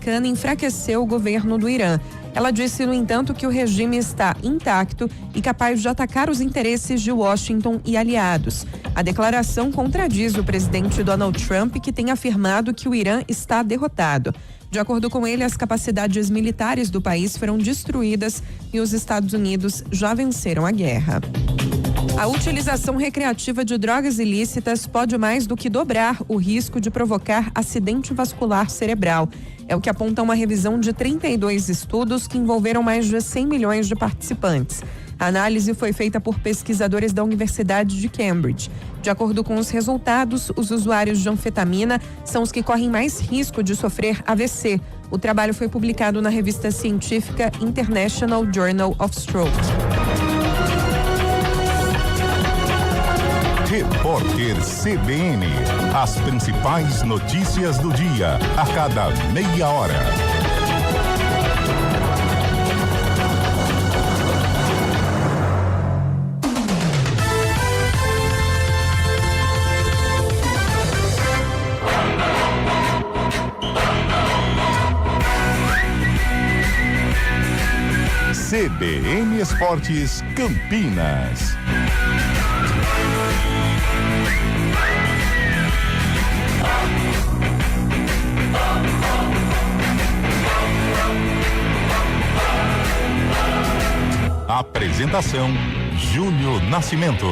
americana enfraqueceu o governo do Irã. Ela disse, no entanto, que o regime está intacto e capaz de atacar os interesses de Washington e aliados. A declaração contradiz o presidente Donald Trump, que tem afirmado que o Irã está derrotado. De acordo com ele, as capacidades militares do país foram destruídas e os Estados Unidos já venceram a guerra. A utilização recreativa de drogas ilícitas pode mais do que dobrar o risco de provocar acidente vascular cerebral. É o que aponta uma revisão de 32 estudos que envolveram mais de 100 milhões de participantes. A análise foi feita por pesquisadores da Universidade de Cambridge. De acordo com os resultados, os usuários de anfetamina são os que correm mais risco de sofrer AVC. O trabalho foi publicado na revista científica International Journal of Stroke. Repórter CBN. As principais notícias do dia, a cada meia hora. CBN Esportes Campinas. Apresentação: Júlio Nascimento.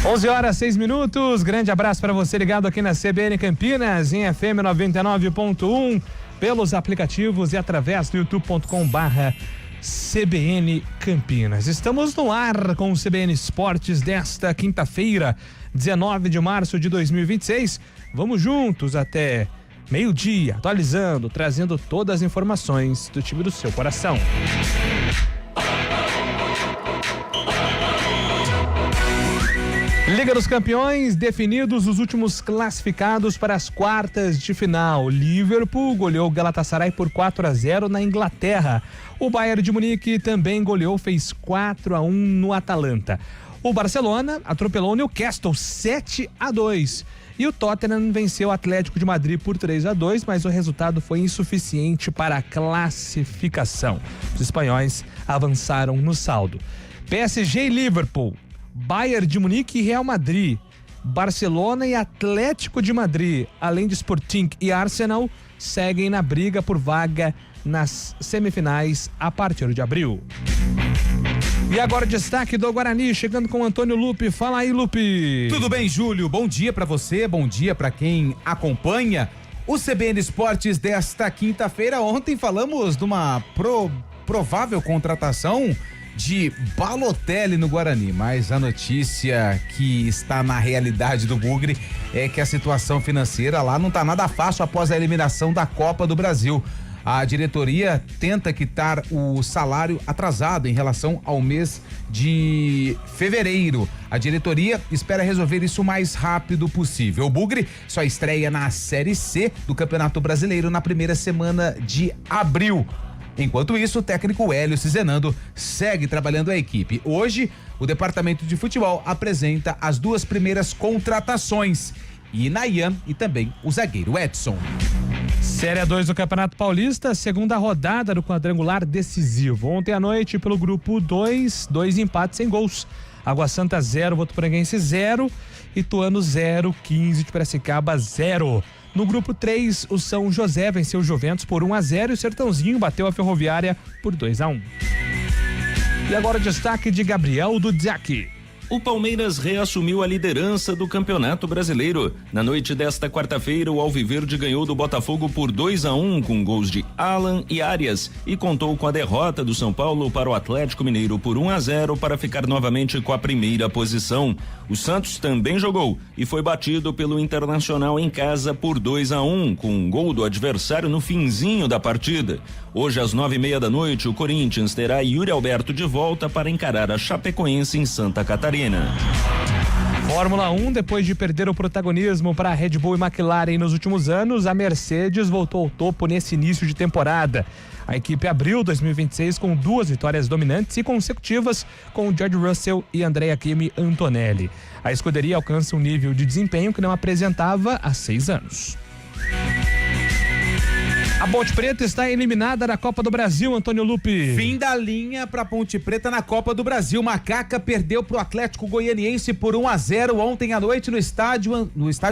11h06. Grande abraço para você ligado aqui na CBN Campinas, em FM 99.1, pelos aplicativos e através do youtube.com/CBN Campinas. Estamos no ar com o CBN Esportes desta quinta-feira, 19 de março de 2026. Vamos juntos até meio-dia, atualizando, trazendo todas as informações do time do seu coração. Liga dos Campeões, definidos os últimos classificados para as quartas de final. Liverpool goleou o Galatasaray por 4-0 na Inglaterra. O Bayern de Munique também goleou, fez 4-1 no Atalanta. O Barcelona atropelou o Newcastle 7-2. E o Tottenham venceu o Atlético de Madrid por 3-2, mas o resultado foi insuficiente para a classificação. Os espanhóis avançaram no saldo. PSG e Liverpool, Bayern de Munique e Real Madrid, Barcelona e Atlético de Madrid, além de Sporting e Arsenal, seguem na briga por vaga nas semifinais a partir de abril. E agora o destaque do Guarani, chegando com o Antônio Lupe. Fala aí, Lupe. Tudo bem, Júlio? Bom dia pra você, bom dia pra quem acompanha o CBN Esportes desta quinta-feira. Ontem falamos de uma provável contratação de Balotelli no Guarani, mas a notícia que está na realidade do Bugre é que a situação financeira lá não tá nada fácil após a eliminação da Copa do Brasil. A diretoria tenta quitar o salário atrasado em relação ao mês de fevereiro. A diretoria espera resolver isso o mais rápido possível. O Bugre só estreia na Série C do Campeonato Brasileiro na primeira semana de abril. Enquanto isso, o técnico Hélio Cizenando segue trabalhando a equipe. Hoje, o departamento de futebol apresenta as duas primeiras contratações: Inayan e também o zagueiro Edson. Série 2 do Campeonato Paulista, segunda rodada do quadrangular decisivo. Ontem à noite, pelo grupo 2, 2 empates sem gols. Água Santa 0, Votuporanguense 0, Ituano 0, 15 de Piracicaba 0. No grupo 3, o São José venceu o Juventus por 1-0 e o Sertãozinho bateu a Ferroviária por 2-1. E agora o destaque de Gabriel Dudziak. O Palmeiras reassumiu a liderança do Campeonato Brasileiro. Na noite desta quarta-feira, o Alviverde ganhou do Botafogo por 2-1 com gols de Alan e Arias e contou com a derrota do São Paulo para o Atlético Mineiro por 1-0 para ficar novamente com a primeira posição. O Santos também jogou e foi batido pelo Internacional em casa por 2-1 com um gol do adversário no finzinho da partida. Hoje às 9:30 da noite, o Corinthians terá Yuri Alberto de volta para encarar a Chapecoense em Santa Catarina. Fórmula 1, depois de perder o protagonismo para a Red Bull e McLaren nos últimos anos, a Mercedes voltou ao topo nesse início de temporada. A equipe abriu 2026 com 2 vitórias dominantes e consecutivas com George Russell e Andrea Kimi Antonelli. A escuderia alcança um nível de desempenho que não apresentava há 6 anos. A Ponte Preta está eliminada da Copa do Brasil, Antônio Lupe. Fim da linha para Ponte Preta na Copa do Brasil. Macaca perdeu para o Atlético Goianiense por 1-0 ontem à noite no estádio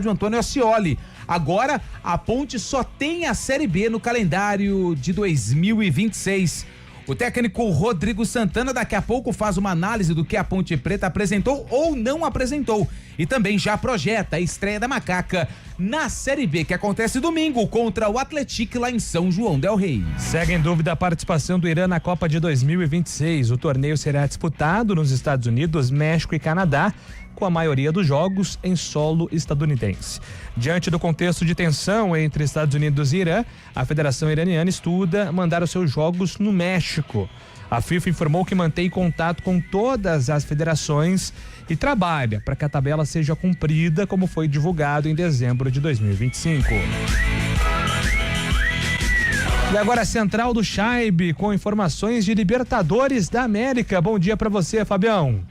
Antônio Ascioli. Agora a Ponte só tem a Série B no calendário de 2026. O técnico Rodrigo Santana daqui a pouco faz uma análise do que a Ponte Preta apresentou ou não apresentou. E também já projeta a estreia da Macaca na Série B, que acontece domingo contra o Atlético lá em São João del Rei. Segue em dúvida a participação do Irã na Copa de 2026. O torneio será disputado nos Estados Unidos, México e Canadá, com a maioria dos jogos em solo estadunidense. Diante do contexto de tensão entre Estados Unidos e Irã, a Federação Iraniana estuda mandar os seus jogos no México. A FIFA informou que mantém contato com todas as federações e trabalha para que a tabela seja cumprida, como foi divulgado em dezembro de 2025. E agora a Central do Chaibe com informações de Libertadores da América. Bom dia para você, Fabião.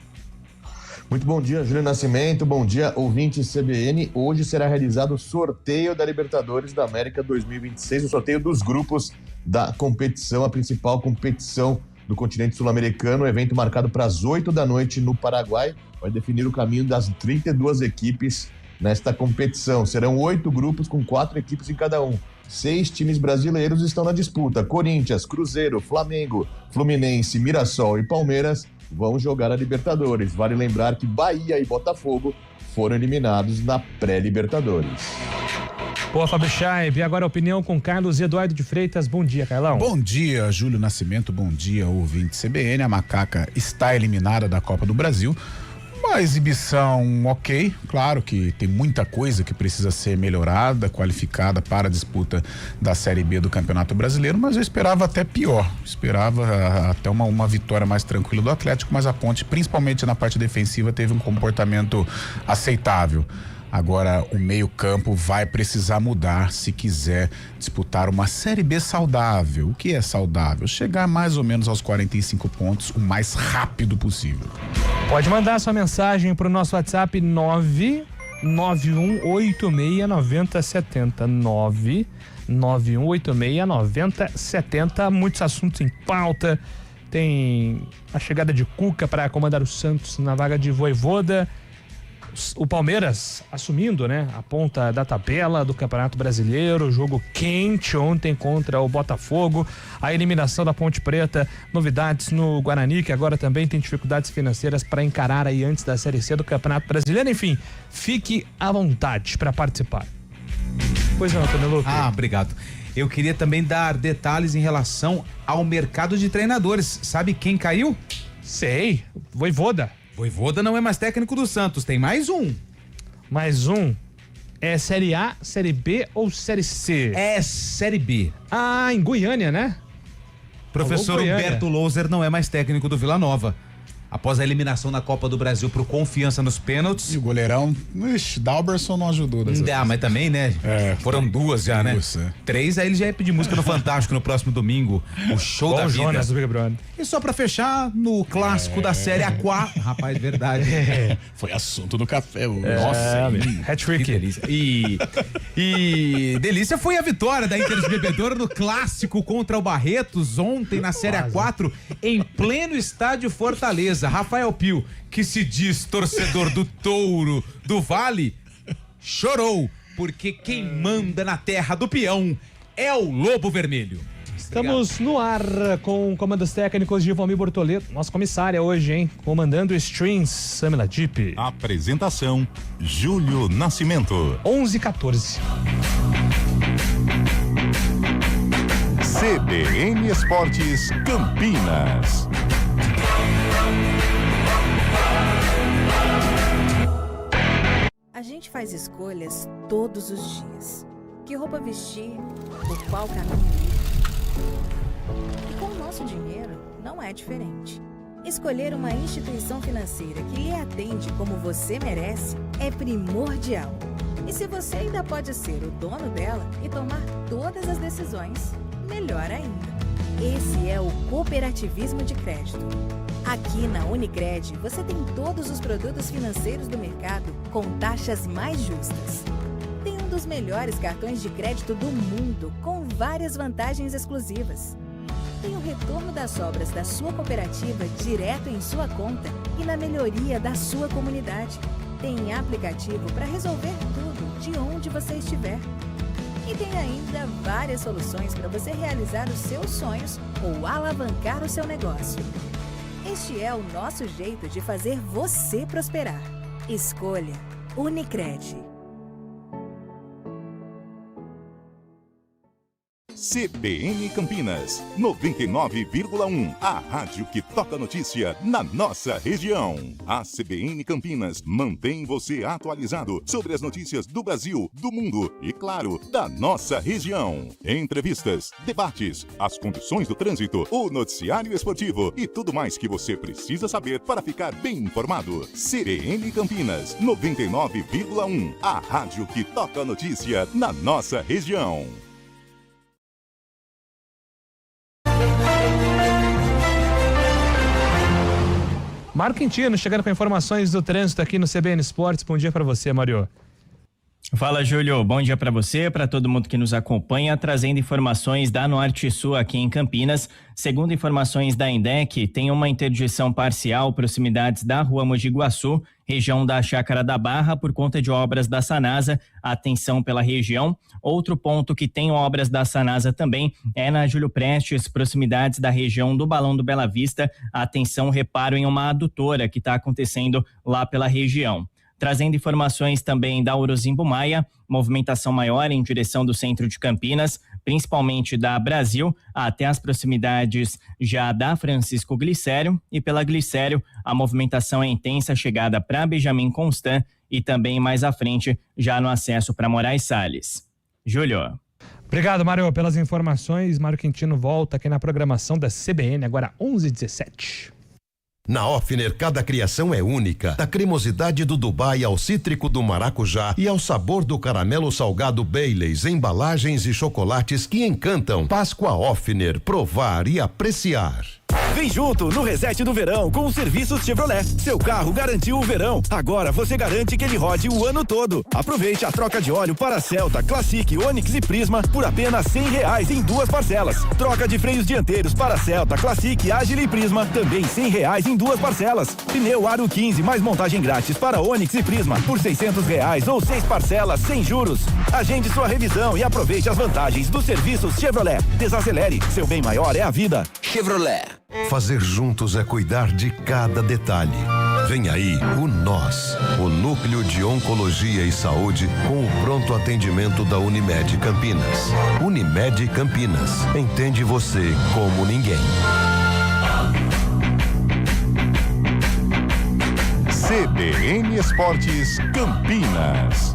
Muito bom dia, Júlio Nascimento, bom dia, ouvintes CBN. Hoje será realizado o sorteio da Libertadores da América 2026, o sorteio dos grupos da competição, a principal competição do continente sul-americano, evento marcado para as 8 da noite no Paraguai, vai definir o caminho das 32 equipes nesta competição. Serão 8 grupos com 4 equipes em cada um. 6 times brasileiros estão na disputa. Corinthians, Cruzeiro, Flamengo, Fluminense, Mirassol e Palmeiras vão jogar a Libertadores. Vale lembrar que Bahia e Botafogo foram eliminados na pré-Libertadores. Boa, Fábio Chaibe. Agora a opinião com Carlos Eduardo de Freitas. Bom dia, Carlão. Bom dia, Júlio Nascimento. Bom dia, ouvinte CBN. A Macaca está eliminada da Copa do Brasil. Uma exibição ok, claro que tem muita coisa que precisa ser melhorada, qualificada para a disputa da Série B do Campeonato Brasileiro, mas eu esperava até pior, esperava até uma vitória mais tranquila do Atlético, mas a Ponte, principalmente na parte defensiva, teve um comportamento aceitável. Agora o meio-campo vai precisar mudar se quiser disputar uma Série B saudável. O que é saudável? Chegar mais ou menos aos 45 pontos o mais rápido possível. Pode mandar sua mensagem para o nosso WhatsApp 991869070. 991869070. Muitos assuntos em pauta. Tem a chegada de Cuca para comandar o Santos na vaga de Vojvoda. O Palmeiras assumindo, né, a ponta da tabela do Campeonato Brasileiro, jogo quente ontem contra o Botafogo, a eliminação da Ponte Preta, novidades no Guarani, que agora também tem dificuldades financeiras para encarar aí antes da Série C do Campeonato Brasileiro. Enfim, fique à vontade para participar. Pois não, Antônio Lupe. Obrigado. Eu queria também dar detalhes em relação ao mercado de treinadores. Sabe quem caiu? Sei, Vojvoda. Vojvoda não é mais técnico do Santos, tem mais um. Mais um? É Série A, Série B ou Série C? É Série B. Ah, em Goiânia, né? Professor Humberto Louser não é mais técnico do Vila Nova. Após a eliminação na Copa do Brasil pro Confiança nos pênaltis. E o goleirão, Dalberson não ajudou. Mas também, né? Foram 2 já, né? 3, aí ele já ia pedir música no Fantástico no próximo domingo. O show da vida. Jonas, do Big Brother. E só pra fechar, no clássico da Série A4. Rapaz, verdade. Foi assunto do café. Nossa, hat-trick. Delícia. E delícia foi a vitória da Inter de Bebedouro no clássico contra o Barretos ontem na Série A4 em pleno estádio Fortaleza. Rafael Pio, que se diz torcedor do Touro do Vale, chorou, porque quem manda na terra do peão é o Lobo Vermelho. Estamos no ar com comandos técnicos de Valmir Bortoleto, nossa comissária hoje, hein? Comandando o Streams, Samila Deep. Apresentação, Júlio Nascimento. 11:14. CBN Esportes Campinas. A gente faz escolhas todos os dias. Que roupa vestir, por qual caminho ir. E com o nosso dinheiro não é diferente. Escolher uma instituição financeira que lhe atende como você merece é primordial. E se você ainda pode ser o dono dela e tomar todas as decisões, melhor ainda. Esse é o cooperativismo de crédito. Aqui na Unicred, você tem todos os produtos financeiros do mercado com taxas mais justas. Tem um dos melhores cartões de crédito do mundo, com várias vantagens exclusivas. Tem o retorno das sobras da sua cooperativa direto em sua conta e na melhoria da sua comunidade. Tem aplicativo para resolver tudo de onde você estiver. E tem ainda várias soluções para você realizar os seus sonhos ou alavancar o seu negócio. Este é o nosso jeito de fazer você prosperar. Escolha Unicred. CBN Campinas, 99,1. A rádio que toca notícia na nossa região. A CBN Campinas mantém você atualizado sobre as notícias do Brasil, do mundo e, claro, da nossa região. Entrevistas, debates, as condições do trânsito, o noticiário esportivo e tudo mais que você precisa saber para ficar bem informado. CBN Campinas, 99,1. A rádio que toca notícia na nossa região. Mário Quintino, chegando com informações do trânsito aqui no CBN Esportes. Bom dia para você, Mário. Fala, Júlio. Bom dia para você, para todo mundo que nos acompanha, trazendo informações da Norte e Sul aqui em Campinas. Segundo informações da INDEC, tem uma interdição parcial proximidades da Rua Mogi Guaçu, região da Chácara da Barra, por conta de obras da Sanasa. Atenção pela região. Outro ponto que tem obras da Sanasa também é na Júlio Prestes, proximidades da região do Balão do Bela Vista. Atenção, reparo em uma adutora que está acontecendo lá pela região. Trazendo informações também da Orozimbo Maia, movimentação maior em direção do centro de Campinas, principalmente da Brasil até as proximidades já da Francisco Glicério, e pela Glicério a movimentação é intensa, chegada para Benjamin Constant e também mais à frente já no acesso para Moraes Salles. Júlio. Obrigado, Mário, pelas informações. Mário Quintino volta aqui na programação da CBN, agora 11h17. Na Ofner, cada criação é única. Da cremosidade do Dubai ao cítrico do maracujá e ao sabor do caramelo salgado Baileys, embalagens e chocolates que encantam. Páscoa Ofner, provar e apreciar. Vem junto no Reset do Verão com os serviços Chevrolet. Seu carro garantiu o verão. Agora você garante que ele rode o ano todo. Aproveite a troca de óleo para Celta, Classic, Onix e Prisma por apenas R$100 em 2 parcelas. Troca de freios dianteiros para Celta, Classic, Agile e Prisma também R$100 em 2 parcelas. Pneu Aro 15 mais montagem grátis para Onix e Prisma por R$600 ou 6 parcelas sem juros. Agende sua revisão e aproveite as vantagens dos serviços Chevrolet. Desacelere, seu bem maior é a vida. Chevrolet. Fazer juntos é cuidar de cada detalhe. Vem aí o NOS, o Núcleo de Oncologia e Saúde, com o pronto atendimento da Unimed Campinas. Unimed Campinas, entende você como ninguém. CBN Esportes Campinas.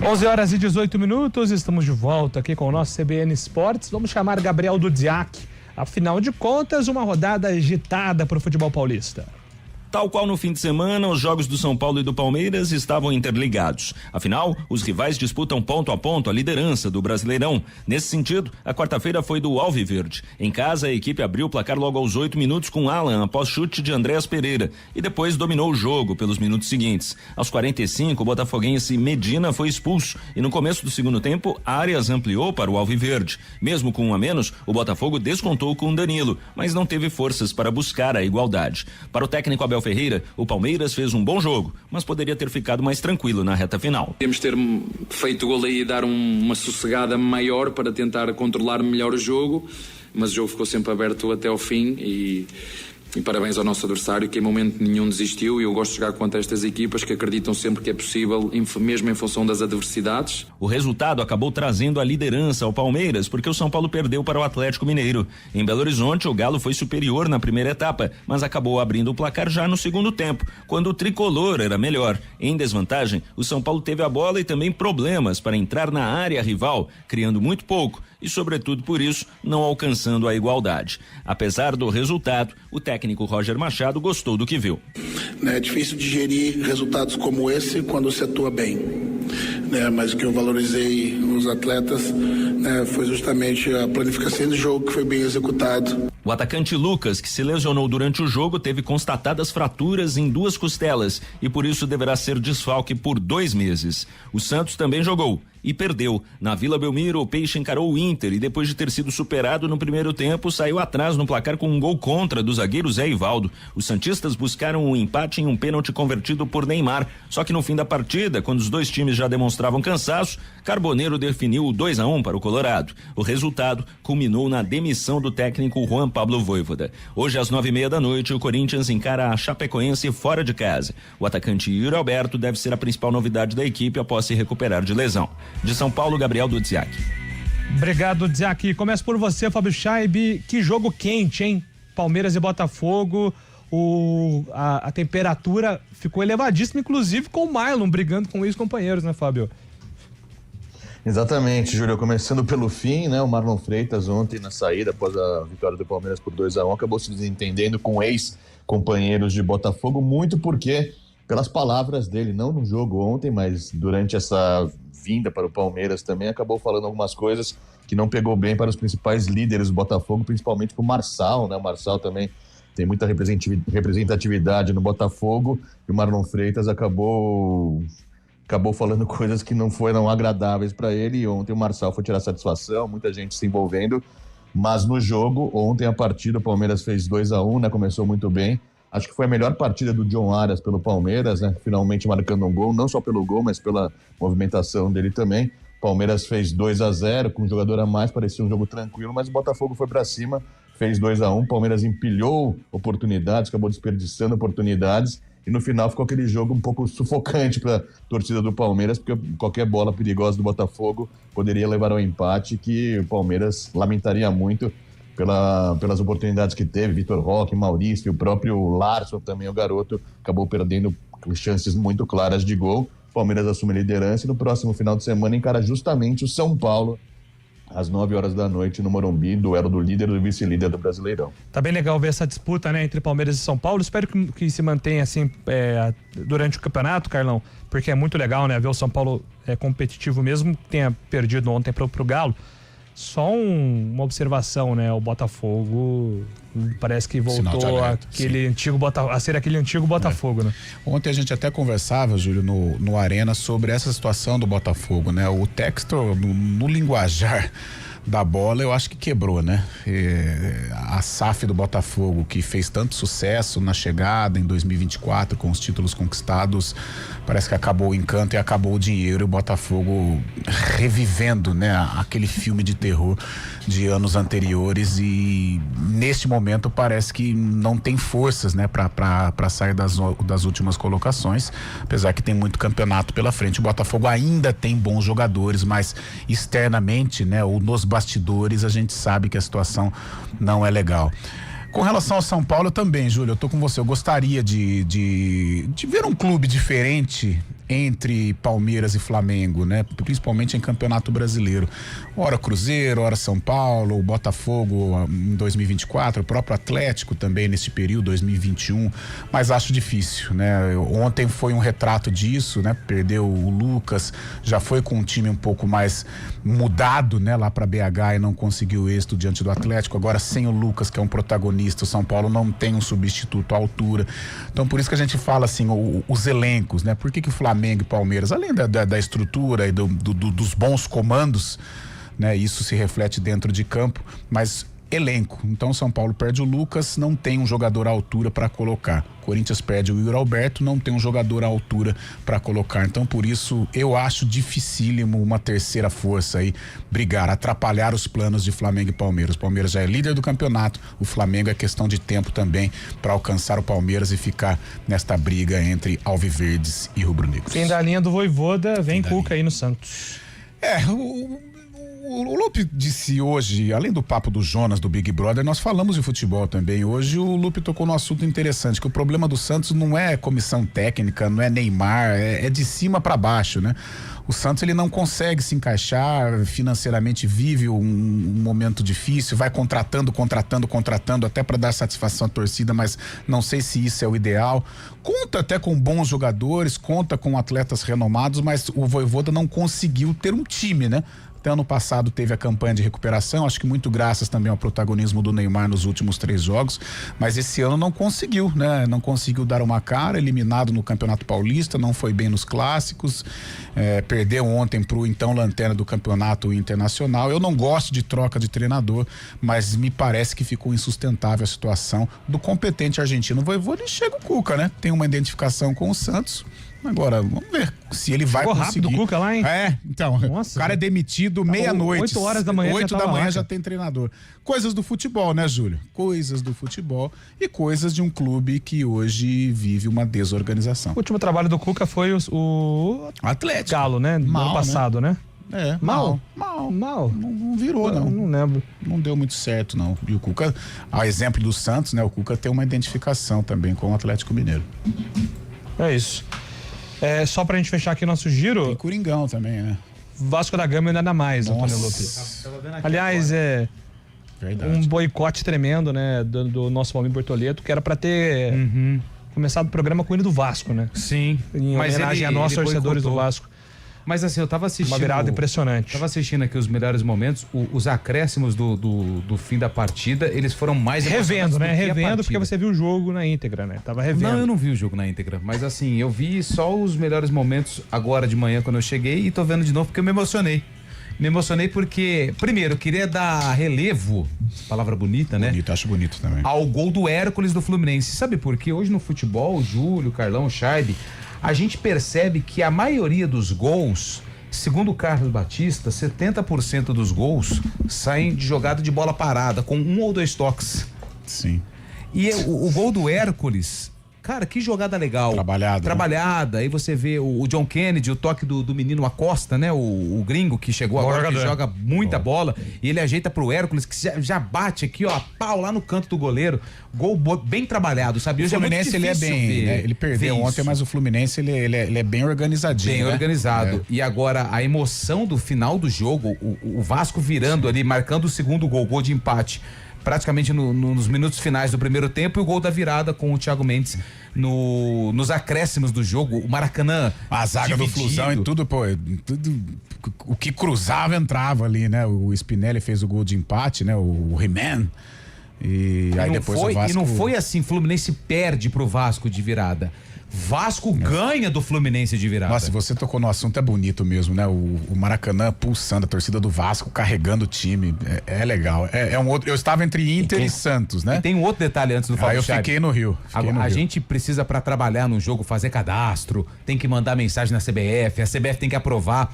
11h18, estamos de volta aqui com o nosso CBN Esportes. Vamos chamar Gabriel Dudziak. Afinal de contas, uma rodada agitada para o futebol paulista. Tal qual no fim de semana, os jogos do São Paulo e do Palmeiras estavam interligados. Afinal, os rivais disputam ponto a ponto a liderança do Brasileirão. Nesse sentido, a quarta-feira foi do Alviverde. Em casa, a equipe abriu o placar logo aos 8 minutos com Alan, após chute de Andréas Pereira, e depois dominou o jogo pelos minutos seguintes. Aos 45, o botafoguense Medina foi expulso e no começo do segundo tempo, Arias ampliou para o Alviverde. Mesmo com 1 a menos, o Botafogo descontou com Danilo, mas não teve forças para buscar a igualdade. Para o técnico Abel Ferreira, o Palmeiras fez um bom jogo, mas poderia ter ficado mais tranquilo na reta final. Temos ter feito o gol aí e dar uma sossegada maior para tentar controlar melhor o jogo, mas o jogo ficou sempre aberto até ao fim e E parabéns ao nosso adversário, que em momento nenhum desistiu, e eu gosto de jogar contra estas equipas que acreditam sempre que é possível, mesmo em função das adversidades. O resultado acabou trazendo a liderança ao Palmeiras, porque o São Paulo perdeu para o Atlético Mineiro. Em Belo Horizonte, o Galo foi superior na primeira etapa, mas acabou abrindo o placar já no segundo tempo, quando o tricolor era melhor. Em desvantagem, o São Paulo teve a bola e também problemas para entrar na área rival, criando muito pouco e, sobretudo por isso, não alcançando a igualdade. Apesar do resultado, o técnico Roger Machado gostou do que viu. É difícil digerir resultados como esse quando se atua bem, mas o que eu valorizei nos atletas foi justamente a planificação do jogo, que foi bem executado. O atacante Lucas, que se lesionou durante o jogo, teve constatadas fraturas em 2 costelas e por isso deverá ser desfalque por 2 meses. O Santos também jogou e perdeu. Na Vila Belmiro, o Peixe encarou o Inter e, depois de ter sido superado no primeiro tempo, saiu atrás no placar com um gol contra do zagueiro Zé Ivaldo. Os santistas buscaram um empate em um pênalti convertido por Neymar, só que no fim da partida, quando os dois times já demonstravam cansaço, Carboneiro definiu o 2-1 para o Colorado. O resultado culminou na demissão do técnico Juan Pablo Vojvoda. Hoje, às 9:30 da noite, o Corinthians encara a Chapecoense fora de casa. O atacante Yuri Alberto deve ser a principal novidade da equipe após se recuperar de lesão. De São Paulo, Gabriel Dudziak. Obrigado, Dudziak. Começo por você, Fábio Chaib. Que jogo quente, hein? Palmeiras e Botafogo. A temperatura ficou elevadíssima, inclusive com o Marlon brigando com os companheiros, né, Fábio? Exatamente, Júlio. Começando pelo fim, né? O Marlon Freitas ontem na saída, após a vitória do Palmeiras por 2-1, acabou se desentendendo com ex-companheiros de Botafogo, muito porque, pelas palavras dele, não no jogo ontem, mas durante essa vinda para o Palmeiras também, acabou falando algumas coisas que não pegou bem para os principais líderes do Botafogo, principalmente para o Marçal, né? O Marçal também tem muita representatividade no Botafogo, e o Marlon Freitas acabou falando coisas que não foram agradáveis para ele, e ontem o Marçal foi tirar satisfação, muita gente se envolvendo, mas no jogo, ontem a partida, o Palmeiras fez 2-1, né? Começou muito bem. Acho que foi a melhor partida do John Arias pelo Palmeiras, né? Finalmente marcando um gol, não só pelo gol, mas pela movimentação dele também. Palmeiras fez 2-0, com um jogador a mais, parecia um jogo tranquilo, mas o Botafogo foi para cima, fez 2-1. Palmeiras empilhou oportunidades, acabou desperdiçando oportunidades, e no final ficou aquele jogo um pouco sufocante para a torcida do Palmeiras, porque qualquer bola perigosa do Botafogo poderia levar ao empate, que o Palmeiras lamentaria muito pelas oportunidades que teve. Vitor Roque, Maurício, o próprio Larson também, o garoto, acabou perdendo chances muito claras de gol. O Palmeiras assume a liderança e no próximo final de semana encara justamente o São Paulo às 9h da noite no Morumbi, duelo do líder e do vice-líder do Brasileirão. Tá bem legal ver essa disputa, né, entre Palmeiras e São Paulo. Espero que se mantenha assim durante o campeonato, Carlão, porque é muito legal, né, ver o São Paulo competitivo, mesmo que tenha perdido ontem pro Galo. Só uma observação, né? O Botafogo parece que voltou a ser aquele antigo Botafogo, né? Ontem a gente até conversava, Júlio, no Arena, sobre essa situação do Botafogo, né? O Textor, no linguajar da bola, eu acho que quebrou, né? A SAF do Botafogo, que fez tanto sucesso na chegada em 2024 com os títulos conquistados, parece que acabou o encanto e acabou o dinheiro, e o Botafogo revivendo, né, aquele filme de terror de anos anteriores, e neste momento parece que não tem forças, né, para sair das últimas colocações, apesar que tem muito campeonato pela frente. O Botafogo ainda tem bons jogadores, mas externamente, né, ou nos bastidores, a gente sabe que a situação não é legal. Com relação ao São Paulo também, Júlio, eu tô com você. Eu gostaria de ver um clube diferente entre Palmeiras e Flamengo, né? Principalmente em Campeonato Brasileiro. Ora Cruzeiro, ora São Paulo, o Botafogo em 2024, o próprio Atlético também nesse período, 2021, mas acho difícil, né? Ontem foi um retrato disso, né? Perdeu o Lucas, já foi com um time um pouco mais mudado, né? Lá para BH, e não conseguiu êxito diante do Atlético. Agora, sem o Lucas, que é um protagonista, o São Paulo não tem um substituto à altura. Então, por isso que a gente fala assim, os elencos, né? Por que o Flamengo e Palmeiras, além da estrutura e dos bons comandos, né? Isso se reflete dentro de campo, mas elenco. Então São Paulo perde o Lucas, não tem um jogador à altura para colocar. Corinthians perde o Yuri Alberto, não tem um jogador à altura para colocar. Então por isso eu acho dificílimo uma terceira força aí brigar, atrapalhar os planos de Flamengo e Palmeiras. O Palmeiras já é líder do campeonato, o Flamengo é questão de tempo também para alcançar o Palmeiras e ficar nesta briga entre alviverdes e rubro-negros. Fim da linha do Vojvoda, vem Cuca aí no Santos. O Lupe disse hoje, além do papo do Jonas, do Big Brother, nós falamos de futebol também. Hoje o Lupe tocou num assunto interessante, que o problema do Santos não é comissão técnica, não é Neymar, é de cima para baixo, né? O Santos ele não consegue se encaixar financeiramente, vive um momento difícil, vai contratando até para dar satisfação à torcida, mas não sei se isso é o ideal. Conta até com bons jogadores, conta com atletas renomados, mas o Vojvoda não conseguiu ter um time, né? Até ano passado teve a campanha de recuperação, acho que muito graças também ao protagonismo do Neymar nos últimos 3 jogos, mas esse ano não conseguiu, né? Não conseguiu dar uma cara, eliminado no Campeonato Paulista, não foi bem nos clássicos, perdeu ontem pro então lanterna do Campeonato Internacional. Eu não gosto de troca de treinador, mas me parece que ficou insustentável a situação do competente argentino. Vojvoda, e chega o Cuca, né? Tem uma identificação com o Santos. Agora, vamos ver se ele vai conseguir. Rápido o Cuca lá, hein? Então, nossa, o cara é demitido meia-noite. 8 horas da manhã. 8 da manhã já tem treinador. Coisas do futebol, né, Júlio? Coisas do futebol e coisas de um clube que hoje vive uma desorganização. O último trabalho do Cuca foi o Atlético. Galo, né? Do ano passado, né? Mal. Não virou, não. Não lembro. Não deu muito certo, não. E o Cuca, a exemplo do Santos, né? O Cuca tem uma identificação também com o Atlético Mineiro. É isso. Só pra gente fechar aqui nosso giro. Tem Coringão também, né? Vasco da Gama e nada mais, Antônio Lupe. Aliás, verdade, um boicote tremendo, né? Do nosso Palmeiras Bortoleto, que era pra ter começado o programa com o hino do Vasco, né? Sim. Em homenagem a nós, torcedores do Vasco. Mas assim, eu tava assistindo. Uma virada impressionante. Tava assistindo aqui os melhores momentos, os acréscimos do fim da partida, eles foram mais revendo, né? Revendo porque você viu o jogo na íntegra, né? Tava revendo. Não, eu não vi o jogo na íntegra, mas assim, eu vi só os melhores momentos agora de manhã quando eu cheguei e tô vendo de novo porque eu me emocionei. Me emocionei porque, primeiro, eu queria dar relevo, palavra bonita, né? Bonito, acho bonito também. Ao gol do Hércules do Fluminense. Sabe por quê? Hoje no futebol, Júlio, Carlão, Charbe, a gente percebe que a maioria dos gols, segundo o Carlos Batista, 70% dos gols saem de jogada de bola parada, com 1 ou 2 toques. Sim. E o gol do Hércules, cara, que jogada legal. Trabalhada. Aí você vê o John Kennedy, o toque do menino Acosta, né? O gringo que chegou agora, que joga muita bola. E ele ajeita pro Hércules, que já bate aqui, ó, pau lá no canto do goleiro. Gol bem trabalhado, sabe? O Fluminense, ele é bem, né? Ele perdeu ontem, mas o Fluminense, ele é bem organizadinho, bem, né? Organizado. E agora, a emoção do final do jogo, o Vasco virando ali, marcando o segundo gol de empate, praticamente nos minutos finais do primeiro tempo, e o gol da virada com o Thiago Mendes nos acréscimos do jogo, o Maracanã a zaga dividido. Do Flusão e tudo, tudo o que cruzava entrava ali, né? O Spinelli fez o gol de empate, né? O He-Man. E aí depois o Vasco... E não foi assim, Fluminense perde pro Vasco de virada. Vasco ganha do Fluminense de virada. Nossa, você tocou no assunto, é bonito mesmo, né? O Maracanã pulsando, a torcida do Vasco carregando o time, é legal. Eu estava entre Inter e Santos, né? E tem um outro detalhe antes do Fábio eu fiquei no Rio. A gente precisa, para trabalhar no jogo, fazer cadastro, tem que mandar mensagem na CBF, a CBF tem que aprovar.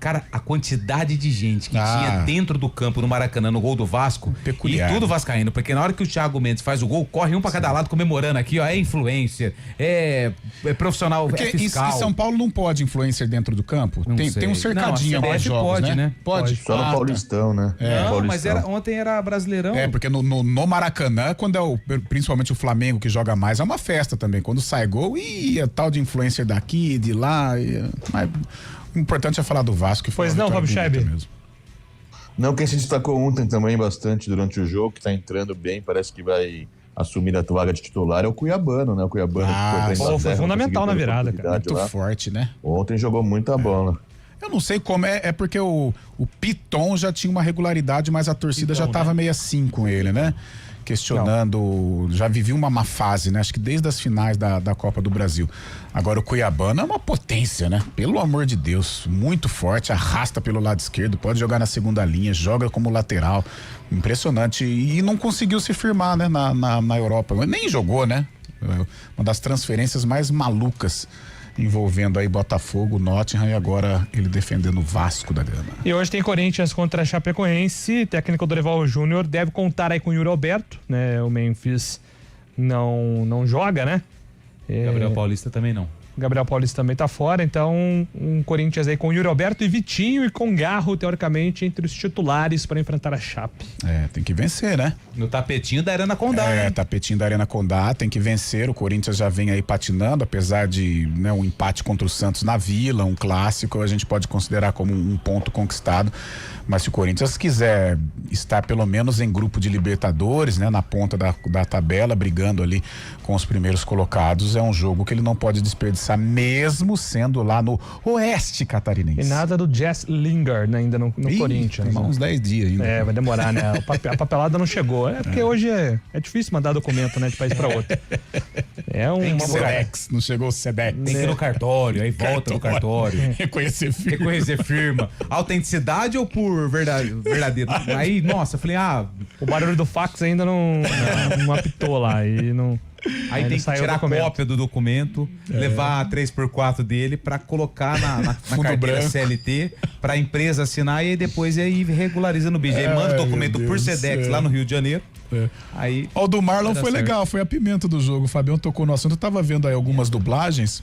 Cara, a quantidade de gente que tinha dentro do campo no Maracanã, no gol do Vasco, peculiar, e tudo vascaíno, porque na hora que o Thiago Mendes faz o gol, corre um pra cada lado comemorando aqui, ó, é influencer, é profissional, porque é fiscal. Em São Paulo não pode influencer dentro do campo? Tem um cercadinho não, a CBF jogos, pode, né? Pode. Só no Paulistão, né? Não, mas ontem era Brasileirão. Porque no Maracanã, quando principalmente o Flamengo que joga mais, é uma festa também. Quando sai gol, tal de influencer daqui, de lá, mas... O importante é falar do Vasco. Pois não, Fábio Scheibe. Não, quem se destacou ontem também bastante durante o jogo, que tá entrando bem, parece que vai assumir a vaga de titular, é o Cuiabano, né? O Cuiabano que foi fundamental na virada, cara. Muito forte, né? Ontem jogou muita bola. Eu não sei como, é porque o Piton já tinha uma regularidade, mas a torcida já tava meio assim com ele, né? questionando, já vivi uma má fase, né? Acho que desde as finais da Copa do Brasil. Agora o Cuiabano é uma potência, né? Pelo amor de Deus, muito forte, arrasta pelo lado esquerdo, pode jogar na segunda linha, joga como lateral, impressionante, e não conseguiu se firmar, né? Na Europa, nem jogou, né? Uma das transferências mais malucas envolvendo aí Botafogo, Nottingham e agora ele defendendo o Vasco da Gama. E hoje tem Corinthians contra a Chapecoense, técnico Dorival Júnior deve contar aí com o Yuri Alberto, né? O Memphis não joga, né? Gabriel Paulista também não. Gabriel Paulista também tá fora, então um Corinthians aí com Yuri Alberto e Vitinho e com Garro, teoricamente, entre os titulares para enfrentar a Chape. Tem que vencer, né? No tapetinho da Arena Condá. Tapetinho da Arena Condá, tem que vencer. O Corinthians já vem aí patinando, apesar de, né, um empate contra o Santos na Vila, um clássico, a gente pode considerar como um ponto conquistado. Mas se o Corinthians quiser estar pelo menos em grupo de Libertadores, né, na ponta da tabela, brigando ali com os primeiros colocados, é um jogo que ele não pode desperdiçar, mesmo sendo lá no Oeste Catarinense. E nada do Jess Lingard, né, ainda no Corinthians. Tem uns 10 dias ainda. Vai demorar, né? A papelada não chegou. Porque hoje é difícil mandar documento, né, de país para outro. Tem que Sedex, não chegou o Sedex. Tem que ir no cartório, aí volta no cartório. Reconhecer firma. Autenticidade ou por verdadeiro? Aí, nossa, eu falei, o barulho do fax ainda não apitou lá e não... Aí tem que tirar a cópia do documento, levar a 3x4 dele pra colocar na carteira branco. CLT, pra empresa assinar e aí depois aí regulariza no BG. Aí manda o documento por Sedex lá no Rio de Janeiro. Aí, o do Marlon foi legal, foi a pimenta do jogo. O Fabião tocou no assunto, eu tava vendo aí algumas dublagens.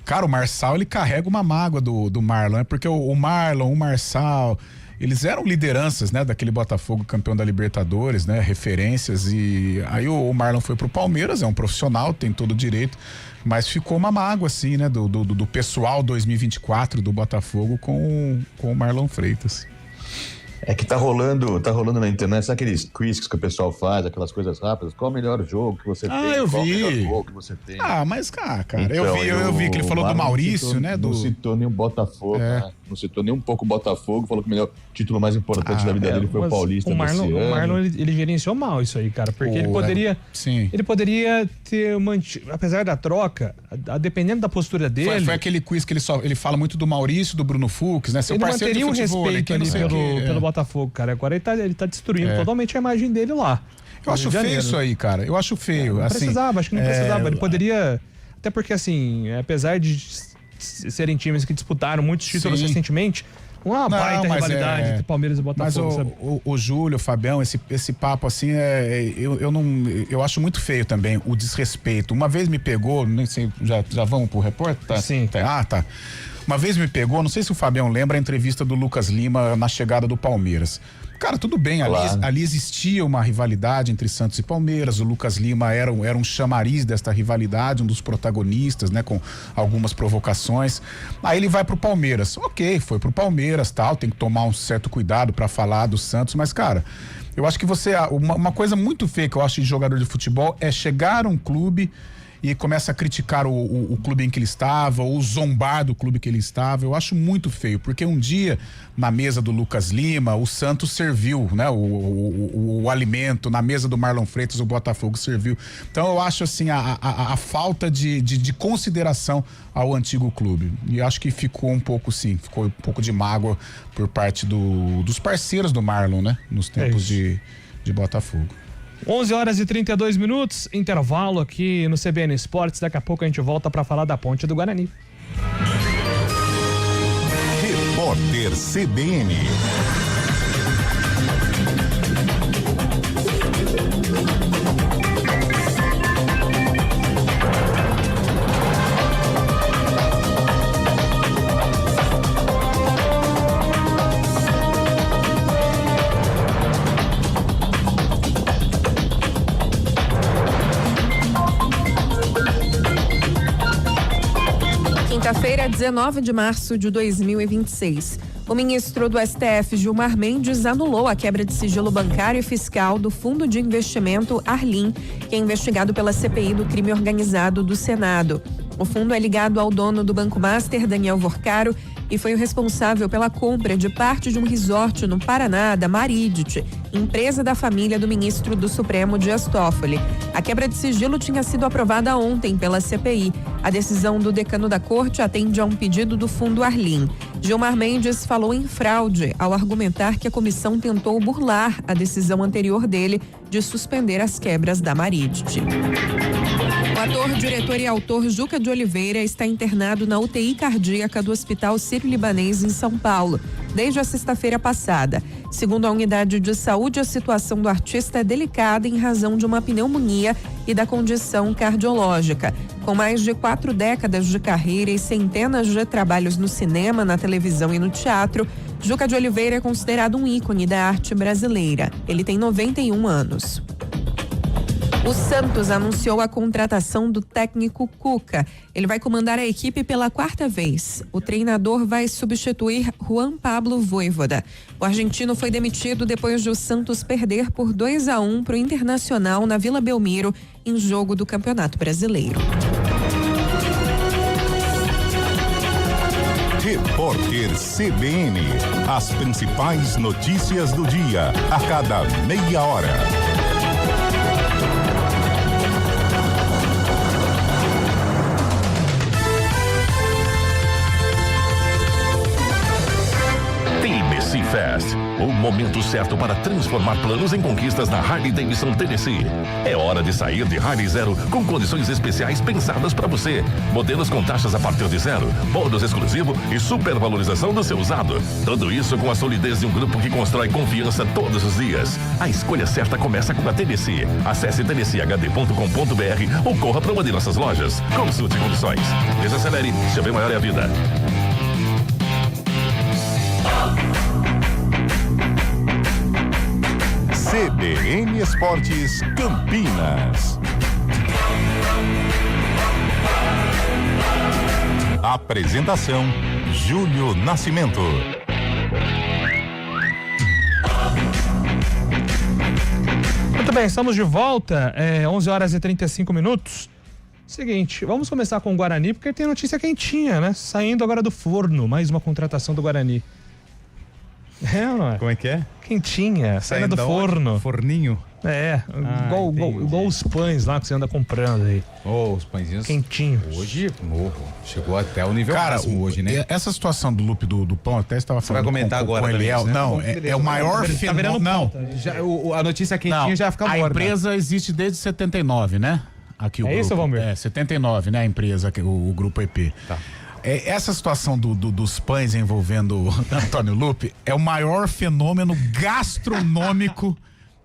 Cara, o Marçal, ele carrega uma mágoa do Marlon, né? Porque o Marlon, o Marçal, eles eram lideranças, né? Daquele Botafogo campeão da Libertadores, né? Referências, e aí o Marlon foi pro Palmeiras, é um profissional, tem todo o direito, mas ficou uma mágoa, assim, né? Do pessoal 2024 do Botafogo com o Marlon Freitas. É que tá rolando na internet, sabe aqueles quizzes que o pessoal faz, aquelas coisas rápidas? Qual o melhor jogo que você tem? Eu Qual vi. o melhor gol que você tem? Mas, cara, então, eu vi que ele falou do Maurício, né? Não citou nenhum Botafogo, né? Não citou nem um pouco o Botafogo, falou que o melhor título mais importante da vida dele foi o Paulista o Marlon, desse ano. O Marlon, ele gerenciou mal isso aí, cara, porque ele poderia ter mantido, apesar da troca, dependendo da postura dele... Foi aquele quiz que ele fala muito do Maurício, do Bruno Fux, né? Seu ele parceiro manteria de futebol, um respeito ali pelo Botafogo, cara. Agora ele tá destruindo totalmente a imagem dele lá. Eu acho feio isso aí, cara. Eu acho feio. Não precisava, acho que não precisava. Ele poderia... Até porque, assim, apesar de serem times que disputaram muitos títulos recentemente, uma baita rivalidade entre Palmeiras e Botafogo. Mas o Júlio, o Fabião, esse papo assim, eu acho muito feio também o desrespeito. Uma vez me pegou, nem sei, já vamos pro repórter? Tá? Sim. Tá. Uma vez me pegou, não sei se o Fabião lembra a entrevista do Lucas Lima na chegada do Palmeiras. Cara, tudo bem, ali existia uma rivalidade entre Santos e Palmeiras, o Lucas Lima era um chamariz desta rivalidade, um dos protagonistas, né, com algumas provocações. Aí ele vai pro Palmeiras, foi pro Palmeiras, tal, tem que tomar um certo cuidado pra falar do Santos, mas, cara, eu acho que uma coisa muito feia que eu acho de jogador de futebol é chegar a um clube e começa a criticar o clube em que ele estava, ou zombar do clube que ele estava. Eu acho muito feio, porque um dia, na mesa do Lucas Lima, o Santos serviu, né, o alimento, na mesa do Marlon Freitas, o Botafogo serviu. Então eu acho assim, a falta de consideração ao antigo clube. E acho que ficou um pouco de mágoa por parte dos parceiros do Marlon, né, nos tempos de Botafogo. 11h32, intervalo aqui no CBN Esportes. Daqui a pouco a gente volta para falar da Ponte do Guarani. Repórter CBN. Quinta-feira, 19 de março de 2026. O ministro do STF, Gilmar Mendes, anulou a quebra de sigilo bancário e fiscal do Fundo de Investimento Arlim, que é investigado pela CPI do Crime Organizado do Senado. O fundo é ligado ao dono do Banco Master, Daniel Vorcaro, e foi o responsável pela compra de parte de um resort no Paraná, da Maridit, empresa da família do ministro do Supremo, Dias Toffoli. A quebra de sigilo tinha sido aprovada ontem pela CPI. A decisão do decano da corte atende a um pedido do Fundo Arlim. Gilmar Mendes falou em fraude ao argumentar que a comissão tentou burlar a decisão anterior dele de suspender as quebras da Maridit. O ator, diretor e autor Juca de Oliveira está internado na UTI cardíaca do Hospital Sírio-Libanês em São Paulo, desde a sexta-feira passada. Segundo a unidade de saúde, a situação do artista é delicada em razão de uma pneumonia e da condição cardiológica. Com mais de 4 décadas de carreira e centenas de trabalhos no cinema, na televisão e no teatro, Juca de Oliveira é considerado um ícone da arte brasileira. Ele tem 91 anos. O Santos anunciou a contratação do técnico Cuca. Ele vai comandar a equipe pela 4ª vez. O treinador vai substituir Juan Pablo Vojvoda. O argentino foi demitido depois de o Santos perder por 2-1 para o Internacional na Vila Belmiro, em jogo do Campeonato Brasileiro. Repórter CBN. As principais notícias do dia, a cada meia hora. Fest, o momento certo para transformar planos em conquistas na Harley Davidson Tennessee. É hora de sair de Harley Zero com condições especiais pensadas para você. Modelos com taxas a partir de 0, bônus exclusivo e supervalorização do seu usado. Tudo isso com a solidez de um grupo que constrói confiança todos os dias. A escolha certa começa com a Tennessee. Acesse tennesseehd.com.br ou corra para uma de nossas lojas. Consulte condições. Desacelere, seu bem maior é a vida. CBN Esportes Campinas. Apresentação: Júlio Nascimento. Muito bem, estamos de volta, 11 horas e 35 minutos. Seguinte, vamos começar com o Guarani, porque tem notícia quentinha, né? Saindo agora do forno, mais uma contratação do Guarani. É, não é? Como é que é? Quentinha, saindo do forno. Forninho? Igual os pães lá que você anda comprando aí. Os pãezinhos. Quentinho. Hoje, chegou até o nível máximo hoje, né? Essa situação do loop do pão, até estava falando. Vai comentar agora. Com Eliel. Né? Não, é o maior fenômeno. Não. A notícia quentinha já fica morta. A empresa existe desde 79, né? Aqui o grupo. Isso, Valmir? 79, né? A empresa, o grupo EP. Tá. Essa situação dos pães envolvendo Antônio Lupe é o maior fenômeno gastronômico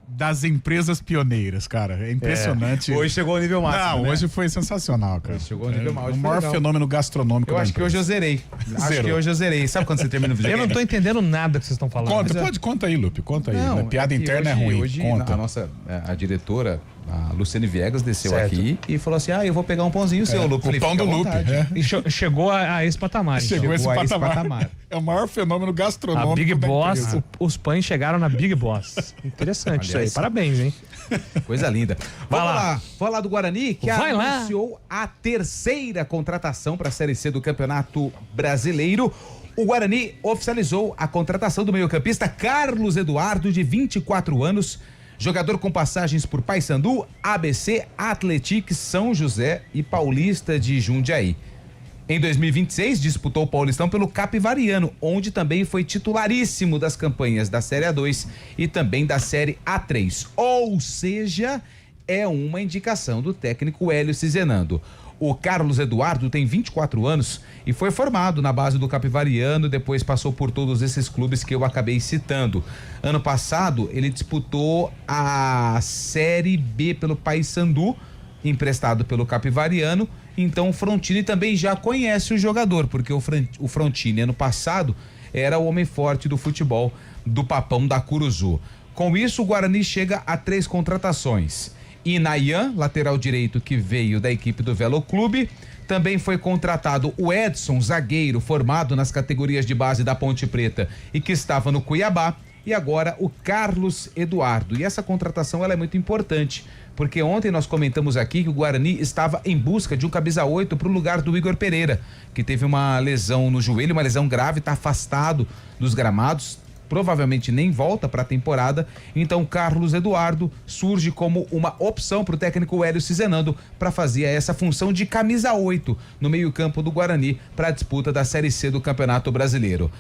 das empresas pioneiras, cara. É impressionante. Hoje chegou ao nível máximo. Não, né? Hoje foi sensacional, cara. Hoje chegou ao nível máximo. O maior fenômeno gastronômico. Eu acho que hoje eu zerei. Sabe quando você termina o vídeo? Eu não tô entendendo nada que vocês estão falando. Conta aí, Lupe. Conta aí. Não, piada interna hoje, é ruim. Hoje conta. a diretora, a Luciane Viegas, desceu aqui e falou assim: eu vou pegar um pãozinho seu, Lupe. O pão do Lupe. E chegou a esse patamar. Chegou a esse patamar. É o maior fenômeno gastronômico. A Big Boss, os pães chegaram na Big Boss. Interessante isso aí. Parabéns, hein? Coisa linda. Vamos lá. Falar do Guarani, que anunciou a 3ª contratação para a Série C do Campeonato Brasileiro. O Guarani oficializou a contratação do meio-campista Carlos Eduardo, de 24 anos, jogador com passagens por Paysandu, ABC, Atlético, São José e Paulista de Jundiaí. Em 2026, disputou o Paulistão pelo Capivariano, onde também foi titularíssimo das campanhas da Série A2 e também da Série A3. Ou seja, é uma indicação do técnico Hélio Cizenando. O Carlos Eduardo tem 24 anos e foi formado na base do Capivariano, depois passou por todos esses clubes que eu acabei citando. Ano passado, ele disputou a Série B pelo Paysandu, emprestado pelo Capivariano. Então o Frontini também já conhece o jogador, porque o Frontini ano passado era o homem forte do futebol do Papão da Curuzu. Com isso, o Guarani chega a 3 contratações. Inayan, lateral direito, que veio da equipe do Velo Clube. Também foi contratado o Edson, zagueiro, formado nas categorias de base da Ponte Preta e que estava no Cuiabá. e agora o Carlos Eduardo. E essa contratação ela é muito importante, porque ontem nós comentamos aqui que o Guarani estava em busca de um camisa 8 para o lugar do Igor Pereira, que teve uma lesão no joelho, uma lesão grave, está afastado dos gramados, provavelmente nem volta para a temporada. Então Carlos Eduardo surge como uma opção para o técnico Hélio Cizenando para fazer essa função de camisa 8 no meio-campo do Guarani para a disputa da Série C do Campeonato Brasileiro.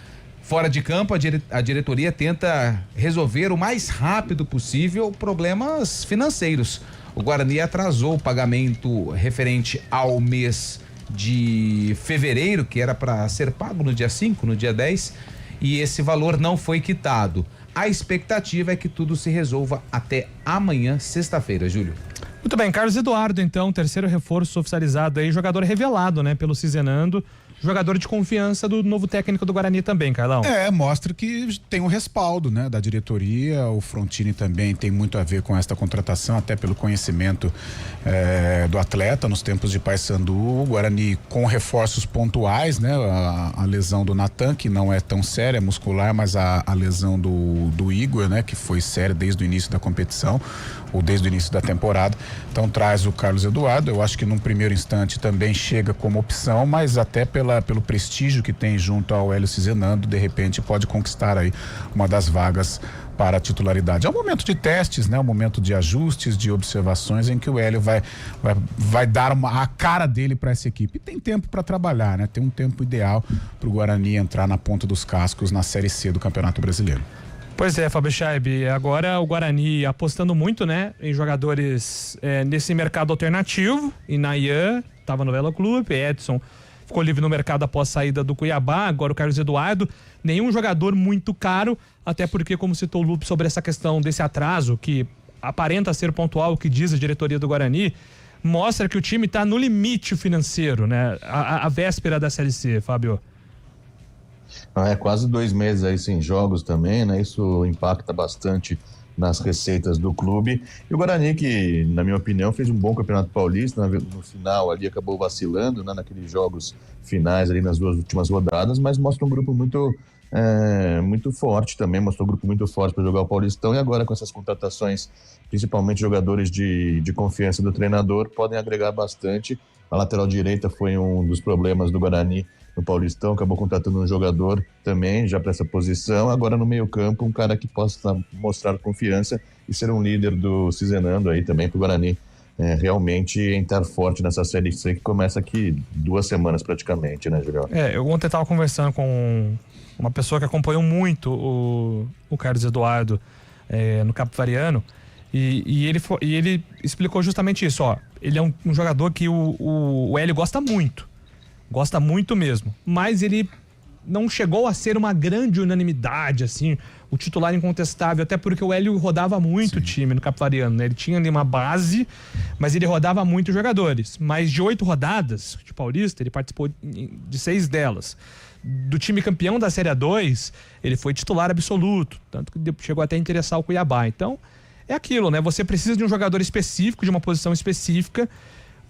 Fora de campo, a diretoria tenta resolver o mais rápido possível problemas financeiros. O Guarani atrasou o pagamento referente ao mês de fevereiro, que era para ser pago no dia 5, no dia 10, e esse valor não foi quitado. A expectativa é que tudo se resolva até amanhã, sexta-feira, Júlio. Muito bem, Carlos Eduardo, então, terceiro reforço oficializado aí, jogador revelado, né, pelo Cizenando. Jogador de confiança do novo técnico do Guarani também, Carlão. Mostra que tem um respaldo, né, da diretoria. O Frontini também tem muito a ver com esta contratação, até pelo conhecimento do atleta nos tempos de Paysandu. O Guarani com reforços pontuais, né, a lesão do Natan, que não é tão séria, muscular, mas a lesão do Igor, né, que foi séria desde o início da competição, ou desde o início da temporada. Então traz o Carlos Eduardo. Eu acho que num primeiro instante também chega como opção, mas até pelo prestígio que tem junto ao Hélio Cizenando, de repente pode conquistar aí uma das vagas para a titularidade. É um momento de testes, né? Um momento de ajustes, de observações em que o Hélio vai dar a cara dele para essa equipe. E tem tempo para trabalhar, né? Tem um tempo ideal para o Guarani entrar na ponta dos cascos na Série C do Campeonato Brasileiro. Pois é, Fábio Chaib, agora o Guarani apostando muito, né, em jogadores nesse mercado alternativo. E Nayan estava no Velo Clube, Edson ficou livre no mercado após a saída do Cuiabá, agora o Carlos Eduardo, nenhum jogador muito caro, até porque, como citou o Lupe sobre essa questão desse atraso, que aparenta ser pontual, o que diz a diretoria do Guarani, mostra que o time está no limite financeiro, né, a véspera da Série C, Fábio. Quase 2 meses aí sem jogos também, né? Isso impacta bastante nas receitas do clube. E o Guarani, que, na minha opinião, fez um bom Campeonato Paulista, no final ali acabou vacilando, né, naqueles jogos finais ali nas 2 últimas rodadas, mas mostra um grupo muito forte também, mostrou um grupo muito forte para jogar o Paulistão, e agora com essas contratações, principalmente jogadores de confiança do treinador, podem agregar bastante. A lateral direita foi um dos problemas do Guarani no Paulistão, acabou contratando um jogador também já para essa posição. Agora no meio campo, um cara que possa mostrar confiança e ser um líder do Cizenando aí também para o Guarani realmente entrar forte nessa Série C, que começa aqui 2 semanas praticamente, né, Julião? Eu ontem estava conversando com uma pessoa que acompanhou muito o Carlos Eduardo no Capivariano, e ele explicou justamente isso, ó. Ele é um jogador que o Hélio gosta muito mesmo, mas ele não chegou a ser uma grande unanimidade, assim, o titular incontestável, até porque o Hélio rodava muito o time no Capivariano, né? Ele tinha ali uma base, mas ele rodava muito jogadores. Mais de 8 rodadas de Paulista, ele participou de 6 delas. Do time campeão da Série A2, ele foi titular absoluto, tanto que chegou até a interessar o Cuiabá. Então, é aquilo, né? Você precisa de um jogador específico, de uma posição específica.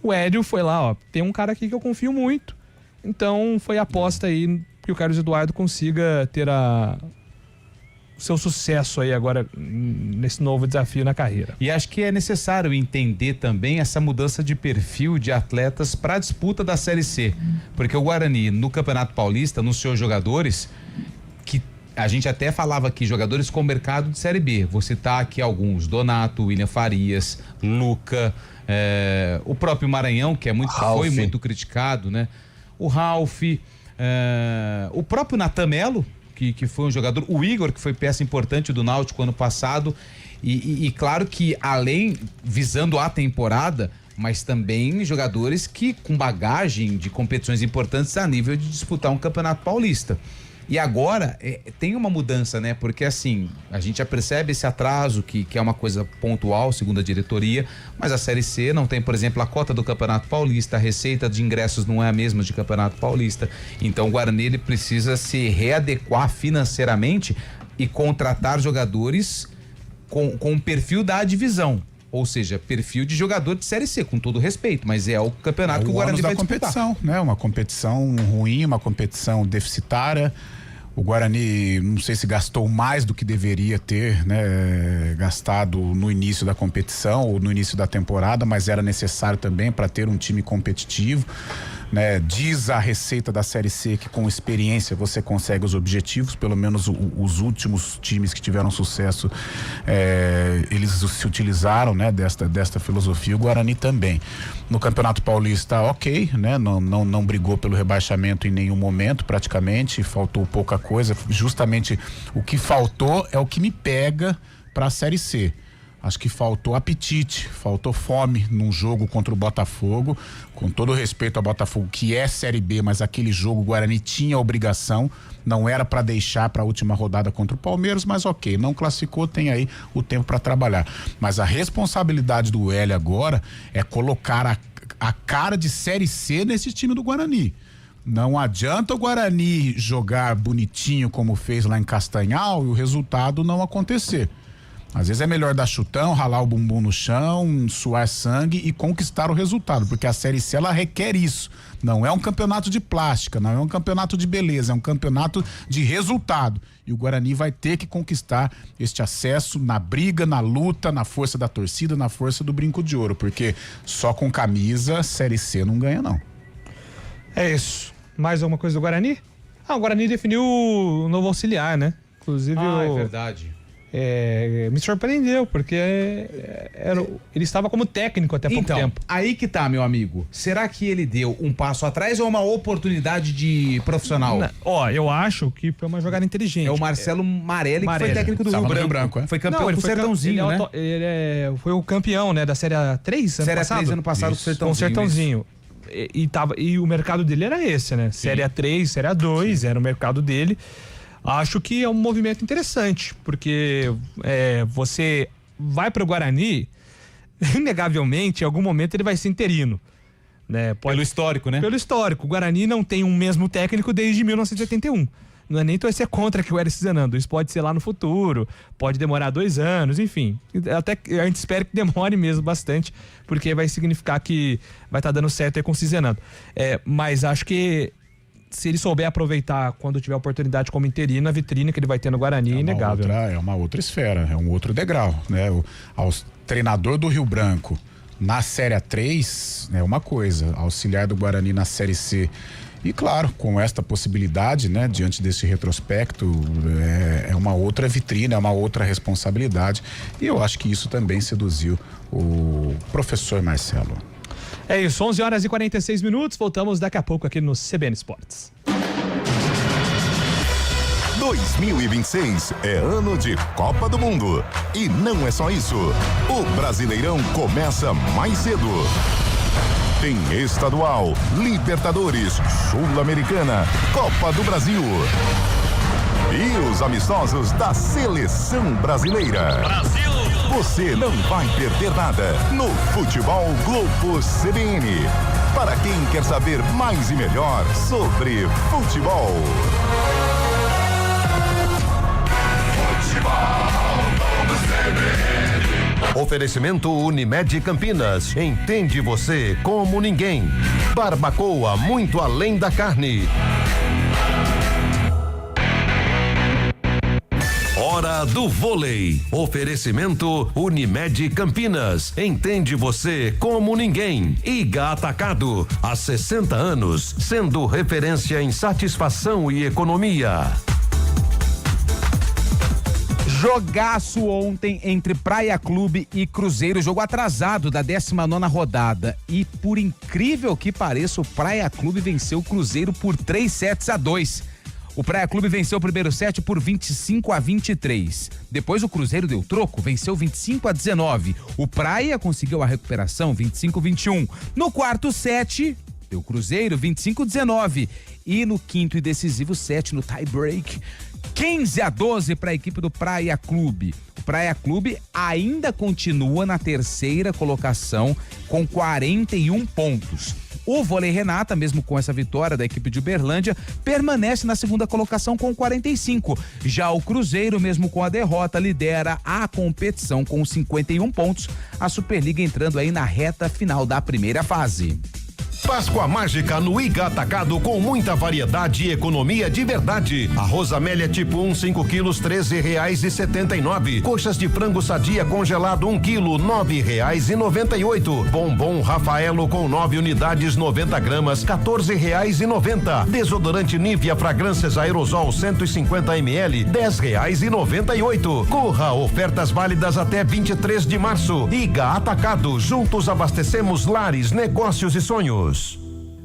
O Hélio foi lá, ó, tem um cara aqui que eu confio muito. Então, foi a aposta aí que o Carlos Eduardo consiga ter o seu sucesso aí agora nesse novo desafio na carreira. E acho que é necessário entender também essa mudança de perfil de atletas para a disputa da Série C, porque o Guarani no Campeonato Paulista, nos seus jogadores, que a gente até falava aqui, jogadores com mercado de Série B, vou citar aqui alguns: Donato, William Farias, Luca, o próprio Maranhão, que foi muito criticado, né? O Ralf, o próprio Natan Melo, que foi um jogador, o Igor, que foi peça importante do Náutico ano passado, e claro que além, visando a temporada, mas também jogadores que com bagagem de competições importantes a nível de disputar um Campeonato Paulista. E agora tem uma mudança, né? Porque assim, a gente já percebe esse atraso que é uma coisa pontual, segundo a diretoria, mas a Série C não tem, por exemplo, a cota do Campeonato Paulista, a receita de ingressos não é a mesma de Campeonato Paulista. Então o Guarani ele precisa se readequar financeiramente e contratar jogadores com o perfil da divisão. Ou seja, perfil de jogador de Série C, com todo respeito, mas é o campeonato que o Guarani vai disputar. Competição, né? Uma competição ruim, uma competição deficitária. O Guarani, não sei se gastou mais do que deveria ter, né, gastado no início da competição ou no início da temporada, mas era necessário também para ter um time competitivo, né? Diz a receita da Série C que com experiência você consegue os objetivos, pelo menos os últimos times que tiveram sucesso, eles se utilizaram, né, desta filosofia, o Guarani também. No Campeonato Paulista, ok, né? Não brigou pelo rebaixamento em nenhum momento, praticamente, faltou pouca coisa. Justamente o que faltou é o que me pega para a Série C. Acho que faltou apetite, faltou fome num jogo contra o Botafogo, com todo respeito ao Botafogo, que é Série B, mas aquele jogo o Guarani tinha obrigação, não era para deixar para a última rodada contra o Palmeiras, mas ok, não classificou, tem aí o tempo para trabalhar. Mas a responsabilidade do Hélio agora é colocar a cara de Série C nesse time do Guarani. Não adianta o Guarani jogar bonitinho como fez lá em Castanhal e o resultado não acontecer. Às vezes é melhor dar chutão, ralar o bumbum no chão, suar sangue e conquistar o resultado, porque a Série C ela requer isso. Não é um campeonato de plástica, não é um campeonato de beleza, é um campeonato de resultado. E o Guarani vai ter que conquistar este acesso na briga, na luta, na força da torcida, na força do brinco de ouro, porque só com camisa Série C não ganha, não. É isso. Mais alguma coisa do Guarani? O Guarani definiu o novo auxiliar, né? Inclusive é verdade. Me surpreendeu, porque ele estava como técnico até pouco tempo. Aí que tá, meu amigo. Será que ele deu um passo atrás ou uma oportunidade de profissional? Eu acho que foi uma jogada inteligente. É o Marcelo Marelli, que foi técnico do Rio Branco. Foi campeão do Sertãozinho, né? Ele foi o campeão, né, da Série 3 ano passado com o Sertãozinho. E o mercado dele era esse, né? Sim. Série 3, Série 2, era o mercado dele. Acho que é um movimento interessante, porque você vai para o Guarani, inegavelmente, em algum momento ele vai ser interino. Né? Pelo histórico, né? Pelo histórico. O Guarani não tem um mesmo técnico desde 1981. Não é nem torcer contra que o Hélio Cisanando. Isso pode ser lá no futuro, pode demorar 2 anos, enfim. Até a gente espera que demore mesmo bastante, porque vai significar que vai estar dando certo aí com o Cisanando. Mas acho que se ele souber aproveitar quando tiver oportunidade como interino, a vitrine que ele vai ter no Guarani é inegável. É uma outra esfera, é um outro degrau, né? O treinador do Rio Branco na Série A3 é uma coisa, auxiliar do Guarani na Série C. E claro, com esta possibilidade, né, diante desse retrospecto, é uma outra vitrine, é uma outra responsabilidade. E eu acho que isso também seduziu o professor Marcelo. É isso, 11h46, voltamos daqui a pouco aqui no CBN Esportes. 2026 é ano de Copa do Mundo. E não é só isso. O Brasileirão começa mais cedo. Tem estadual, Libertadores, Sul-Americana, Copa do Brasil. E os amistosos da Seleção Brasileira. Brasil! Você não vai perder nada no Futebol Globo CBN. Para quem quer saber mais e melhor sobre futebol. Oferecimento Unimed Campinas. Entende você como ninguém. Barbacoa, muito além da carne. Hora do vôlei. Oferecimento Unimed Campinas. Entende você como ninguém. Iga Atacado. Há 60 anos, sendo referência em satisfação e economia. Jogaço ontem entre Praia Clube e Cruzeiro, jogo atrasado da 19ª rodada. E por incrível que pareça, o Praia Clube venceu o Cruzeiro por 3-2. O Praia Clube venceu o primeiro set por 25-23. Depois o Cruzeiro deu troco, venceu 25-19. O Praia conseguiu a recuperação 25-21. No quarto set, deu Cruzeiro 25-19. E no quinto e decisivo set, no tie break, 15-12 para a equipe do Praia Clube. O Praia Clube ainda continua na terceira colocação com 41 pontos. O Vôlei Renata, mesmo com essa vitória da equipe de Uberlândia, permanece na segunda colocação com 45. Já o Cruzeiro, mesmo com a derrota, lidera a competição com 51 pontos. A Superliga entrando aí na reta final da primeira fase. Páscoa mágica no Iga Atacado com muita variedade e economia de verdade. Arroz Amélia tipo 1, 5 quilos, R$13,79. Coxas de frango sadia congelado 1 quilo, R$9,98. Bombom Rafaelo com 9 unidades, 90 gramas, R$14,90. Desodorante Nivea Fragrâncias Aerosol 150 ml, R$10,98. Corra, ofertas válidas até 23 de março. Iga Atacado, juntos abastecemos lares, negócios e sonhos.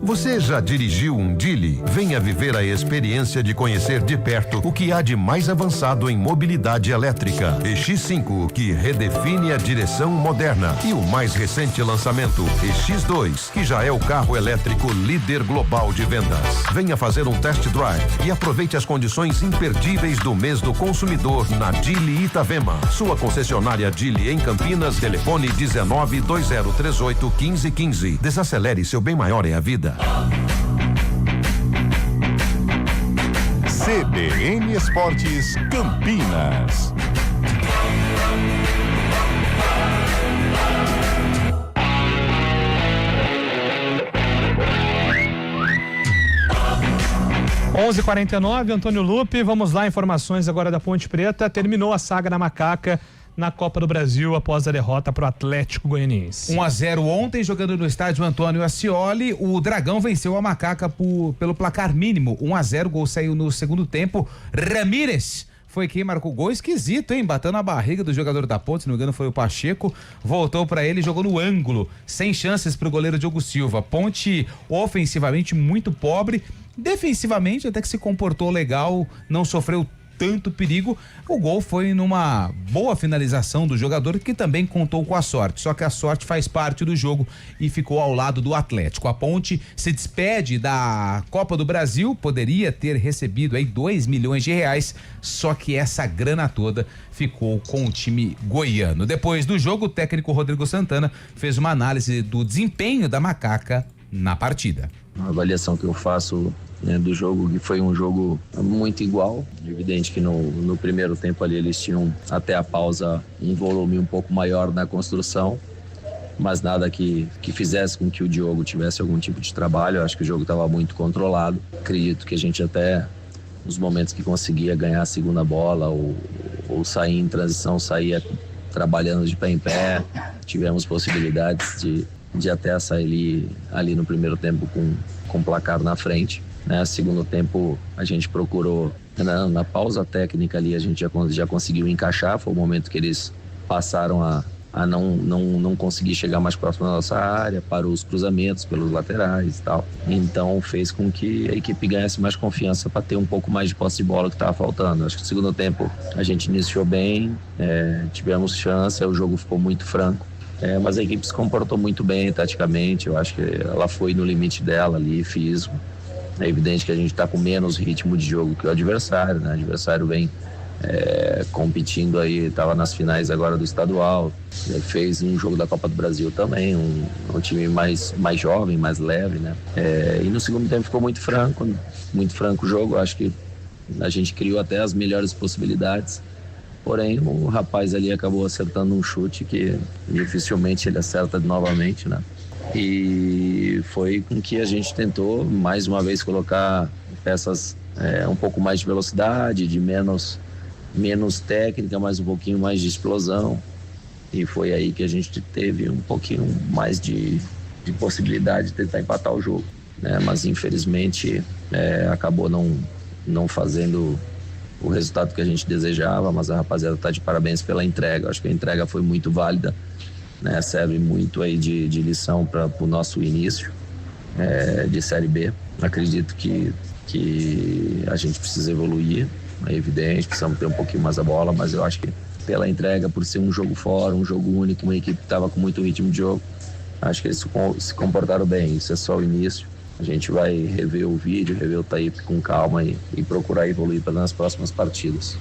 Você já dirigiu um Dili? Venha viver a experiência de conhecer de perto o que há de mais avançado em mobilidade elétrica. EX5, que redefine a direção moderna. E o mais recente lançamento, EX2, que já é o carro elétrico líder global de vendas. Venha fazer um test drive e aproveite as condições imperdíveis do mês do consumidor na Dili Itavema. Sua concessionária Dili em Campinas, telefone 1920381515. Desacelere, seu bem maior é a vida. CBN Esportes Campinas. (11:49), Antônio Lupe, vamos lá, informações agora da Ponte Preta. Terminou a saga da Macaca na Copa do Brasil após a derrota para o Atlético Goianiense. 1-0 ontem, jogando no estádio Antônio Ascioli. O Dragão venceu a Macaca pelo placar mínimo, 1-0. O gol saiu no segundo tempo. Ramírez foi quem marcou o gol, esquisito, hein? Bateu na barriga do jogador da Ponte, se não me engano foi o Pacheco, voltou para ele e jogou no ângulo, sem chances para o goleiro Diogo Silva. Ponte ofensivamente muito pobre, defensivamente até que se comportou legal, não sofreu tanto perigo. O gol foi numa boa finalização do jogador, que também contou com a sorte, só que a sorte faz parte do jogo e ficou ao lado do Atlético. A Ponte se despede da Copa do Brasil, poderia ter recebido aí R$2 milhões, só que essa grana toda ficou com o time goiano. Depois do jogo, o técnico Rodrigo Santana fez uma análise do desempenho da Macaca na partida. A avaliação que eu faço, né, do jogo, que foi um jogo muito igual. Evidente que no primeiro tempo ali eles tinham até a pausa um volume um pouco maior na construção, mas nada que fizesse com que o Diogo tivesse algum tipo de trabalho. Eu acho que o jogo estava muito controlado. Acredito que a gente até, nos momentos que conseguia ganhar a segunda bola ou sair em transição, saía trabalhando de pé em pé. Tivemos possibilidades de até sair ali no primeiro tempo com placar na frente. Né? Segundo tempo a gente procurou, na pausa técnica ali a gente já conseguiu encaixar. Foi o momento que eles passaram a não conseguir chegar mais próximo da nossa área, parou os cruzamentos pelos laterais e tal. Então fez com que a equipe ganhasse mais confiança para ter um pouco mais de posse de bola que estava faltando. Acho que no segundo tempo a gente iniciou bem, tivemos chance, o jogo ficou muito franco. Mas a equipe se comportou muito bem taticamente. Eu acho que ela foi no limite dela ali, físico. É evidente que a gente está com menos ritmo de jogo que o adversário, né? O adversário vem competindo aí, estava nas finais agora do estadual, fez um jogo da Copa do Brasil também, um time mais jovem, mais leve, né? E no segundo tempo ficou muito franco o jogo. Acho que a gente criou até as melhores possibilidades. Porém, o rapaz ali acabou acertando um chute que dificilmente ele acerta novamente, né? E foi com que a gente tentou, mais uma vez, colocar peças um pouco mais de velocidade, de menos técnica, mas um pouquinho mais de explosão. E foi aí que a gente teve um pouquinho mais de possibilidade de tentar empatar o jogo, né? Mas, infelizmente, acabou não fazendo o resultado que a gente desejava, mas a rapaziada está de parabéns pela entrega. Acho que a entrega foi muito válida, né? Serve muito aí de lição para o nosso início de Série B. Acredito que a gente precisa evoluir, é evidente, precisamos ter um pouquinho mais a bola, mas eu acho que pela entrega, por ser um jogo fora, um jogo único, uma equipe que estava com muito ritmo de jogo, acho que eles se comportaram bem. Isso é só o início. A gente vai rever o vídeo, rever o tape com calma e procurar evoluir para nas próximas partidas.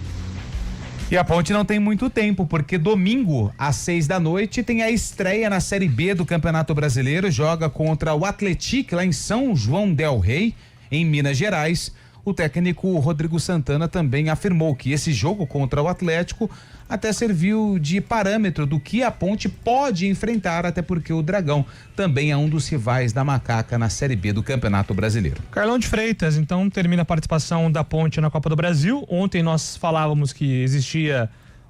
E a Ponte não tem muito tempo, porque domingo, às 18h, tem a estreia na Série B do Campeonato Brasileiro. Joga contra o Atlético lá em São João del Rei, em Minas Gerais. O técnico Rodrigo Santana também afirmou que esse jogo contra o Atlético até serviu de parâmetro do que a Ponte pode enfrentar, até porque o Dragão também é um dos rivais da Macaca na Série B do Campeonato Brasileiro. Carlão de Freitas, então termina a participação da Ponte na Copa do Brasil. Ontem nós falávamos que existia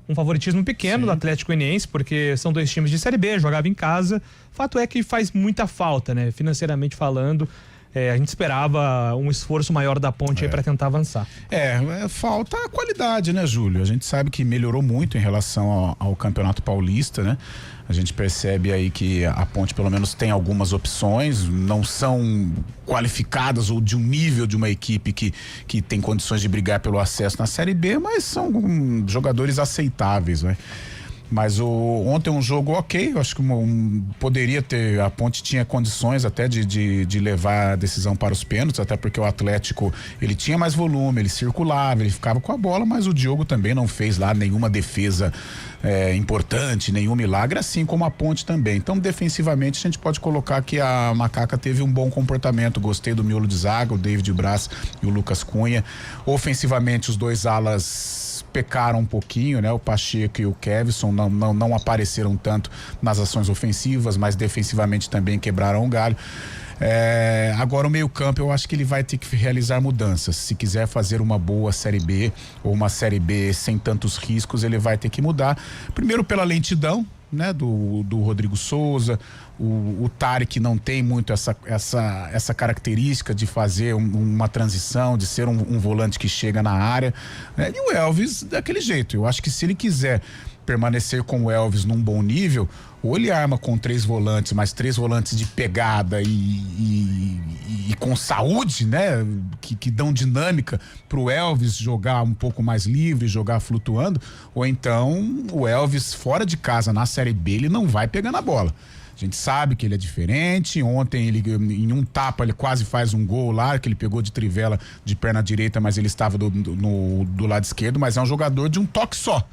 um favoritismo pequeno do Atlético Goianiense, porque são dois times de Série B, jogava em casa. Fato é que faz muita falta, né? Financeiramente falando, a gente esperava um esforço maior da Ponte aí para tentar avançar. Falta a qualidade, né, Júlio? A gente sabe que melhorou muito em relação ao Campeonato Paulista, né? A gente percebe aí que a Ponte pelo menos tem algumas opções, não são qualificadas ou de um nível de uma equipe que tem condições de brigar pelo acesso na Série B, mas são jogadores aceitáveis, né? Mas ontem um jogo ok, eu acho que poderia ter, a Ponte tinha condições até de levar a decisão para os pênaltis, até porque o Atlético, ele tinha mais volume, ele circulava, ele ficava com a bola, mas o Diogo também não fez lá nenhuma defesa importante, nenhum milagre, assim como a Ponte também. Então, defensivamente, a gente pode colocar que a Macaca teve um bom comportamento. Gostei do miolo de zaga, o David Braz e o Lucas Cunha. Ofensivamente, os dois alas pecaram um pouquinho, né? O Pacheco e o Kevson não apareceram tanto nas ações ofensivas, mas defensivamente também quebraram o galho. Agora o meio-campo, eu acho que ele vai ter que realizar mudanças. Se quiser fazer uma boa Série B ou uma Série B sem tantos riscos, ele vai ter que mudar. Primeiro pela lentidão, né, do Rodrigo Souza, o Tarek não tem muito essa característica de fazer uma transição, de ser um volante que chega na área, né? E o Elvis daquele jeito. Eu acho que se ele quiser permanecer com o Elvis num bom nível, ou ele arma com 3 volantes, mas 3 volantes de pegada e com saúde, né? Que dão dinâmica pro Elvis jogar um pouco mais livre, jogar flutuando, ou então o Elvis fora de casa na Série B, ele não vai pegar na bola. A gente sabe que ele é diferente. Ontem ele, em um tapa, ele quase faz um gol lá, que ele pegou de trivela de perna direita, mas ele estava do lado esquerdo, mas é um jogador de um toque só,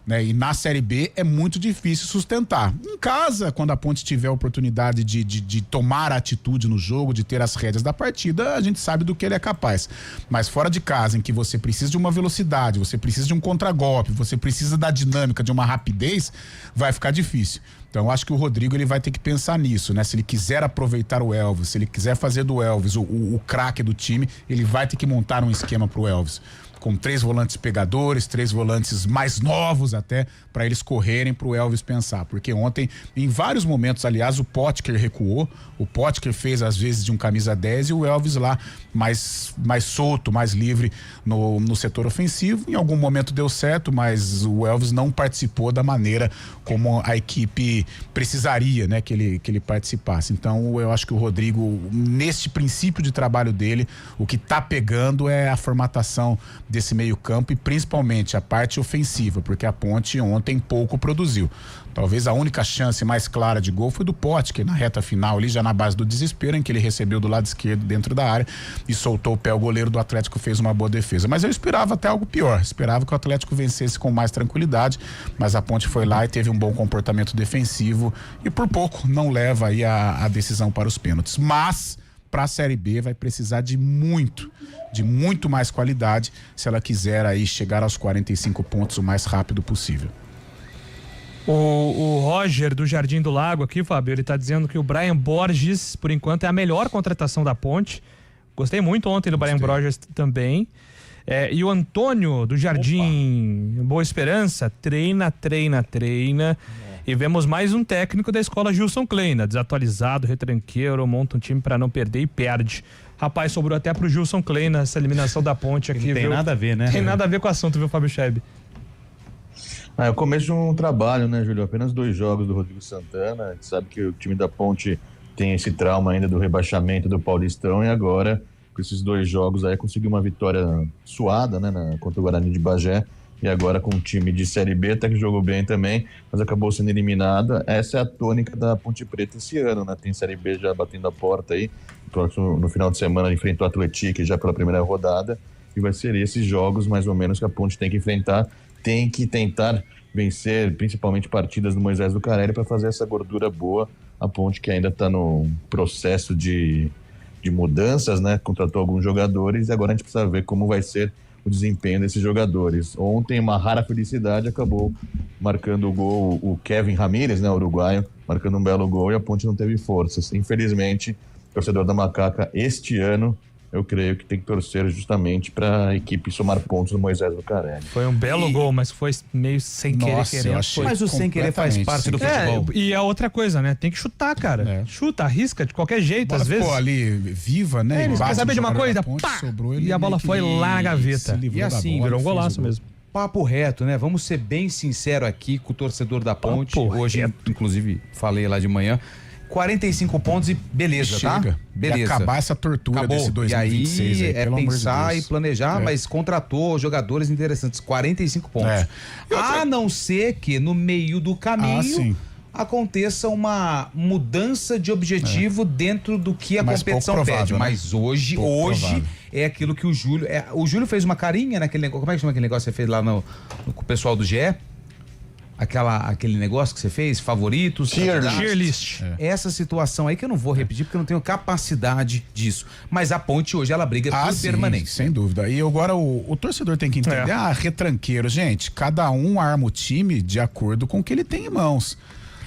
né? E na Série B é muito difícil sustentar. Em casa, quando a Ponte tiver a oportunidade de tomar a atitude no jogo, de ter as rédeas da partida, a gente sabe do que ele é capaz. Mas fora de casa, em que você precisa de uma velocidade, você precisa de um contragolpe, você precisa da dinâmica, de uma rapidez, vai ficar difícil. Então, eu acho que o Rodrigo, ele vai ter que pensar nisso, né? Se ele quiser aproveitar o Elvis, se ele quiser fazer do Elvis o craque do time, ele vai ter que montar um esquema pro Elvis, com 3 volantes pegadores, 3 volantes mais novos até, para eles correrem pro Elvis pensar. Porque ontem, em vários momentos, aliás, o Potker recuou, o Potker fez às vezes de um camisa 10 e o Elvis lá mais solto, mais livre no setor ofensivo. Em algum momento deu certo, mas o Elvis não participou da maneira como a equipe precisaria, né, que ele participasse. Então, eu acho que o Rodrigo, neste princípio de trabalho dele, o que tá pegando é a formatação desse meio-campo e principalmente a parte ofensiva, porque a Ponte ontem pouco produziu. Talvez a única chance mais clara de gol foi do Potker na reta final, ali já na base do desespero, em que ele recebeu do lado esquerdo dentro da área e soltou o pé. O goleiro do Atlético fez uma boa defesa. Mas eu esperava até algo pior. Esperava que o Atlético vencesse com mais tranquilidade, mas a Ponte foi lá e teve um bom comportamento defensivo e por pouco não leva aí a decisão para os pênaltis. Mas para a Série B vai precisar de muito mais qualidade se ela quiser aí chegar aos 45 pontos o mais rápido possível. O Roger do Jardim do Lago aqui, Fábio, ele tá dizendo que o Brian Borges, por enquanto, é a melhor contratação da Ponte. Gostei muito ontem do Brian Borges também. E o Antônio do Jardim Boa Esperança treina. E vemos mais um técnico da escola Gilson Kleina, desatualizado, retranqueiro, monta um time para não perder e perde. Rapaz, sobrou até pro Gilson Kleina essa eliminação da Ponte aqui. Não tem nada a ver, né? Tem nada a ver com o assunto, viu, Fábio Scheb? É o começo de um trabalho, né, Júlio? Apenas 2 jogos do Rodrigo Santana. A gente sabe que o time da Ponte tem esse trauma ainda do rebaixamento do Paulistão e agora, com esses 2 jogos aí, conseguiu uma vitória suada, né, contra o Guarani de Bagé. E agora com o time de Série B, até que jogou bem também, mas acabou sendo eliminada. Essa é a tônica da Ponte Preta esse ano, né? Tem Série B já batendo a porta aí. No final de semana enfrentou o Atlético já pela primeira rodada. E vai ser esses jogos, mais ou menos, que a Ponte tem que enfrentar. Tem que tentar vencer, principalmente partidas do Moisés do Carelli, para fazer essa gordura boa. A Ponte que ainda está no processo de de mudanças, né? Contratou alguns jogadores e agora a gente precisa ver como vai ser o desempenho desses jogadores. Ontem, uma rara felicidade, acabou marcando o gol o Kevin Ramírez, né, uruguaio, marcando um belo gol, e a Ponte não teve forças. Infelizmente, o torcedor da Macaca, este ano, eu creio que tem que torcer justamente para a equipe somar pontos no Moisés Lucarelli. Foi um belo gol, mas foi meio sem querer. Mas o sem querer faz parte do futebol. E é outra coisa, né? Tem que chutar, cara. Chuta, arrisca de qualquer jeito, às vezes. Pô, ali viva, né? Ele quer saber de uma coisa? Ponte, Pá! sobrou, E a bola foi lá na gaveta. E assim, virou um golaço mesmo. Papo reto, né? Vamos ser bem sinceros aqui com o torcedor da Ponte. Hoje, inclusive, falei lá de manhã. 45 pontos e beleza, chega, tá? Beleza. E acabar essa tortura desse 2026 e aí, aí, pelo pensar amor de Deus. E planejar, mas contratou jogadores interessantes, 45 pontos. A não ser que no meio do caminho aconteça uma mudança de objetivo dentro do que a competição provável, pede. né? Mas hoje é aquilo que o Júlio... o Júlio fez uma carinha naquele negócio. Como é que chama aquele negócio que você fez lá com o pessoal do GE? Aquele negócio que você fez, favoritos, tier list. Essa situação aí que eu não vou repetir porque eu não tenho capacidade disso. Mas a Ponte hoje ela briga por permanência. Sem dúvida. E agora o torcedor tem que entender, retranqueiro, gente, cada um arma o time de acordo com o que ele tem em mãos.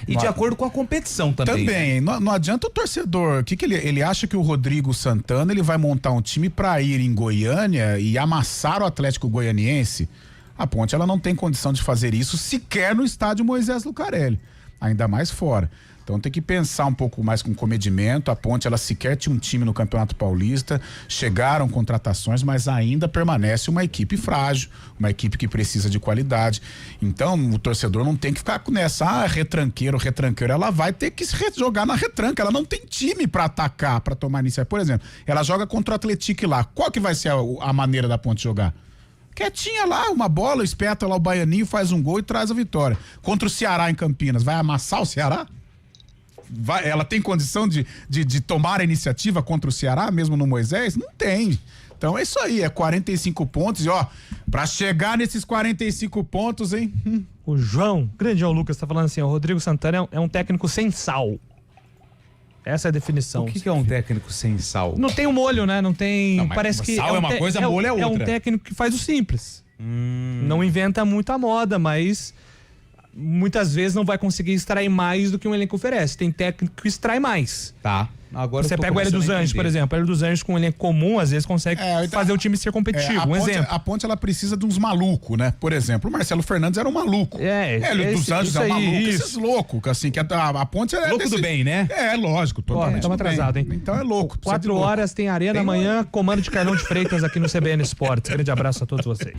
E de acordo com a competição também. Também. Não adianta o torcedor. O que ele acha que o Rodrigo Santana ele vai montar um time para ir em Goiânia e amassar o Atlético Goianiense? A Ponte ela não tem condição de fazer isso sequer no estádio Moisés Lucarelli, ainda mais fora. Então tem que pensar um pouco mais com comedimento. A Ponte ela sequer tinha um time no Campeonato Paulista, chegaram contratações, mas ainda permanece uma equipe frágil, uma equipe que precisa de qualidade. Então o torcedor não tem que ficar nessa, retranqueiro, ela vai ter que jogar na retranca, ela não tem time para atacar, para tomar iniciativa. Por exemplo, ela joga contra o Atlético lá, qual que vai ser a maneira da Ponte jogar? Quietinha lá, uma bola, espeta lá o baianinho, faz um gol e traz a vitória. Contra o Ceará em Campinas, vai amassar o Ceará? Ela tem condição de tomar a iniciativa contra o Ceará, mesmo no Moisés? Não tem. Então é isso aí, é 45 pontos e pra chegar nesses 45 pontos, hein? O grande João Lucas tá falando assim, o Rodrigo Santana é um técnico sem sal. Essa é a definição. O que é um técnico sem sal? Não tem o molho, né? Não tem. Não, parece que. Sal é uma coisa, molho é outra. É um técnico que faz o simples. Não inventa muita moda, mas muitas vezes não vai conseguir extrair mais do que um elenco oferece. Tem técnico que extrai mais. Tá. Agora você pega o Hélio dos Anjos, por exemplo. O Hélio dos Anjos com um elenco comum, às vezes consegue fazer o time ser competitivo. Exemplo. A Ponte, ela precisa de uns malucos, né? Por exemplo, o Marcelo Fernandes era um maluco. Hélio dos Anjos é um maluco. Esses loucos, assim, que a Ponte é... Louco do bem, né? É, lógico. Estamos atrasados, hein? Então é louco. 4 horas, tem Arena amanhã, comando de Carlão de Freitas aqui no CBN Esportes. Grande abraço a todos vocês.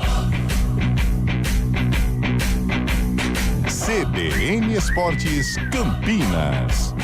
CBN Esportes Campinas.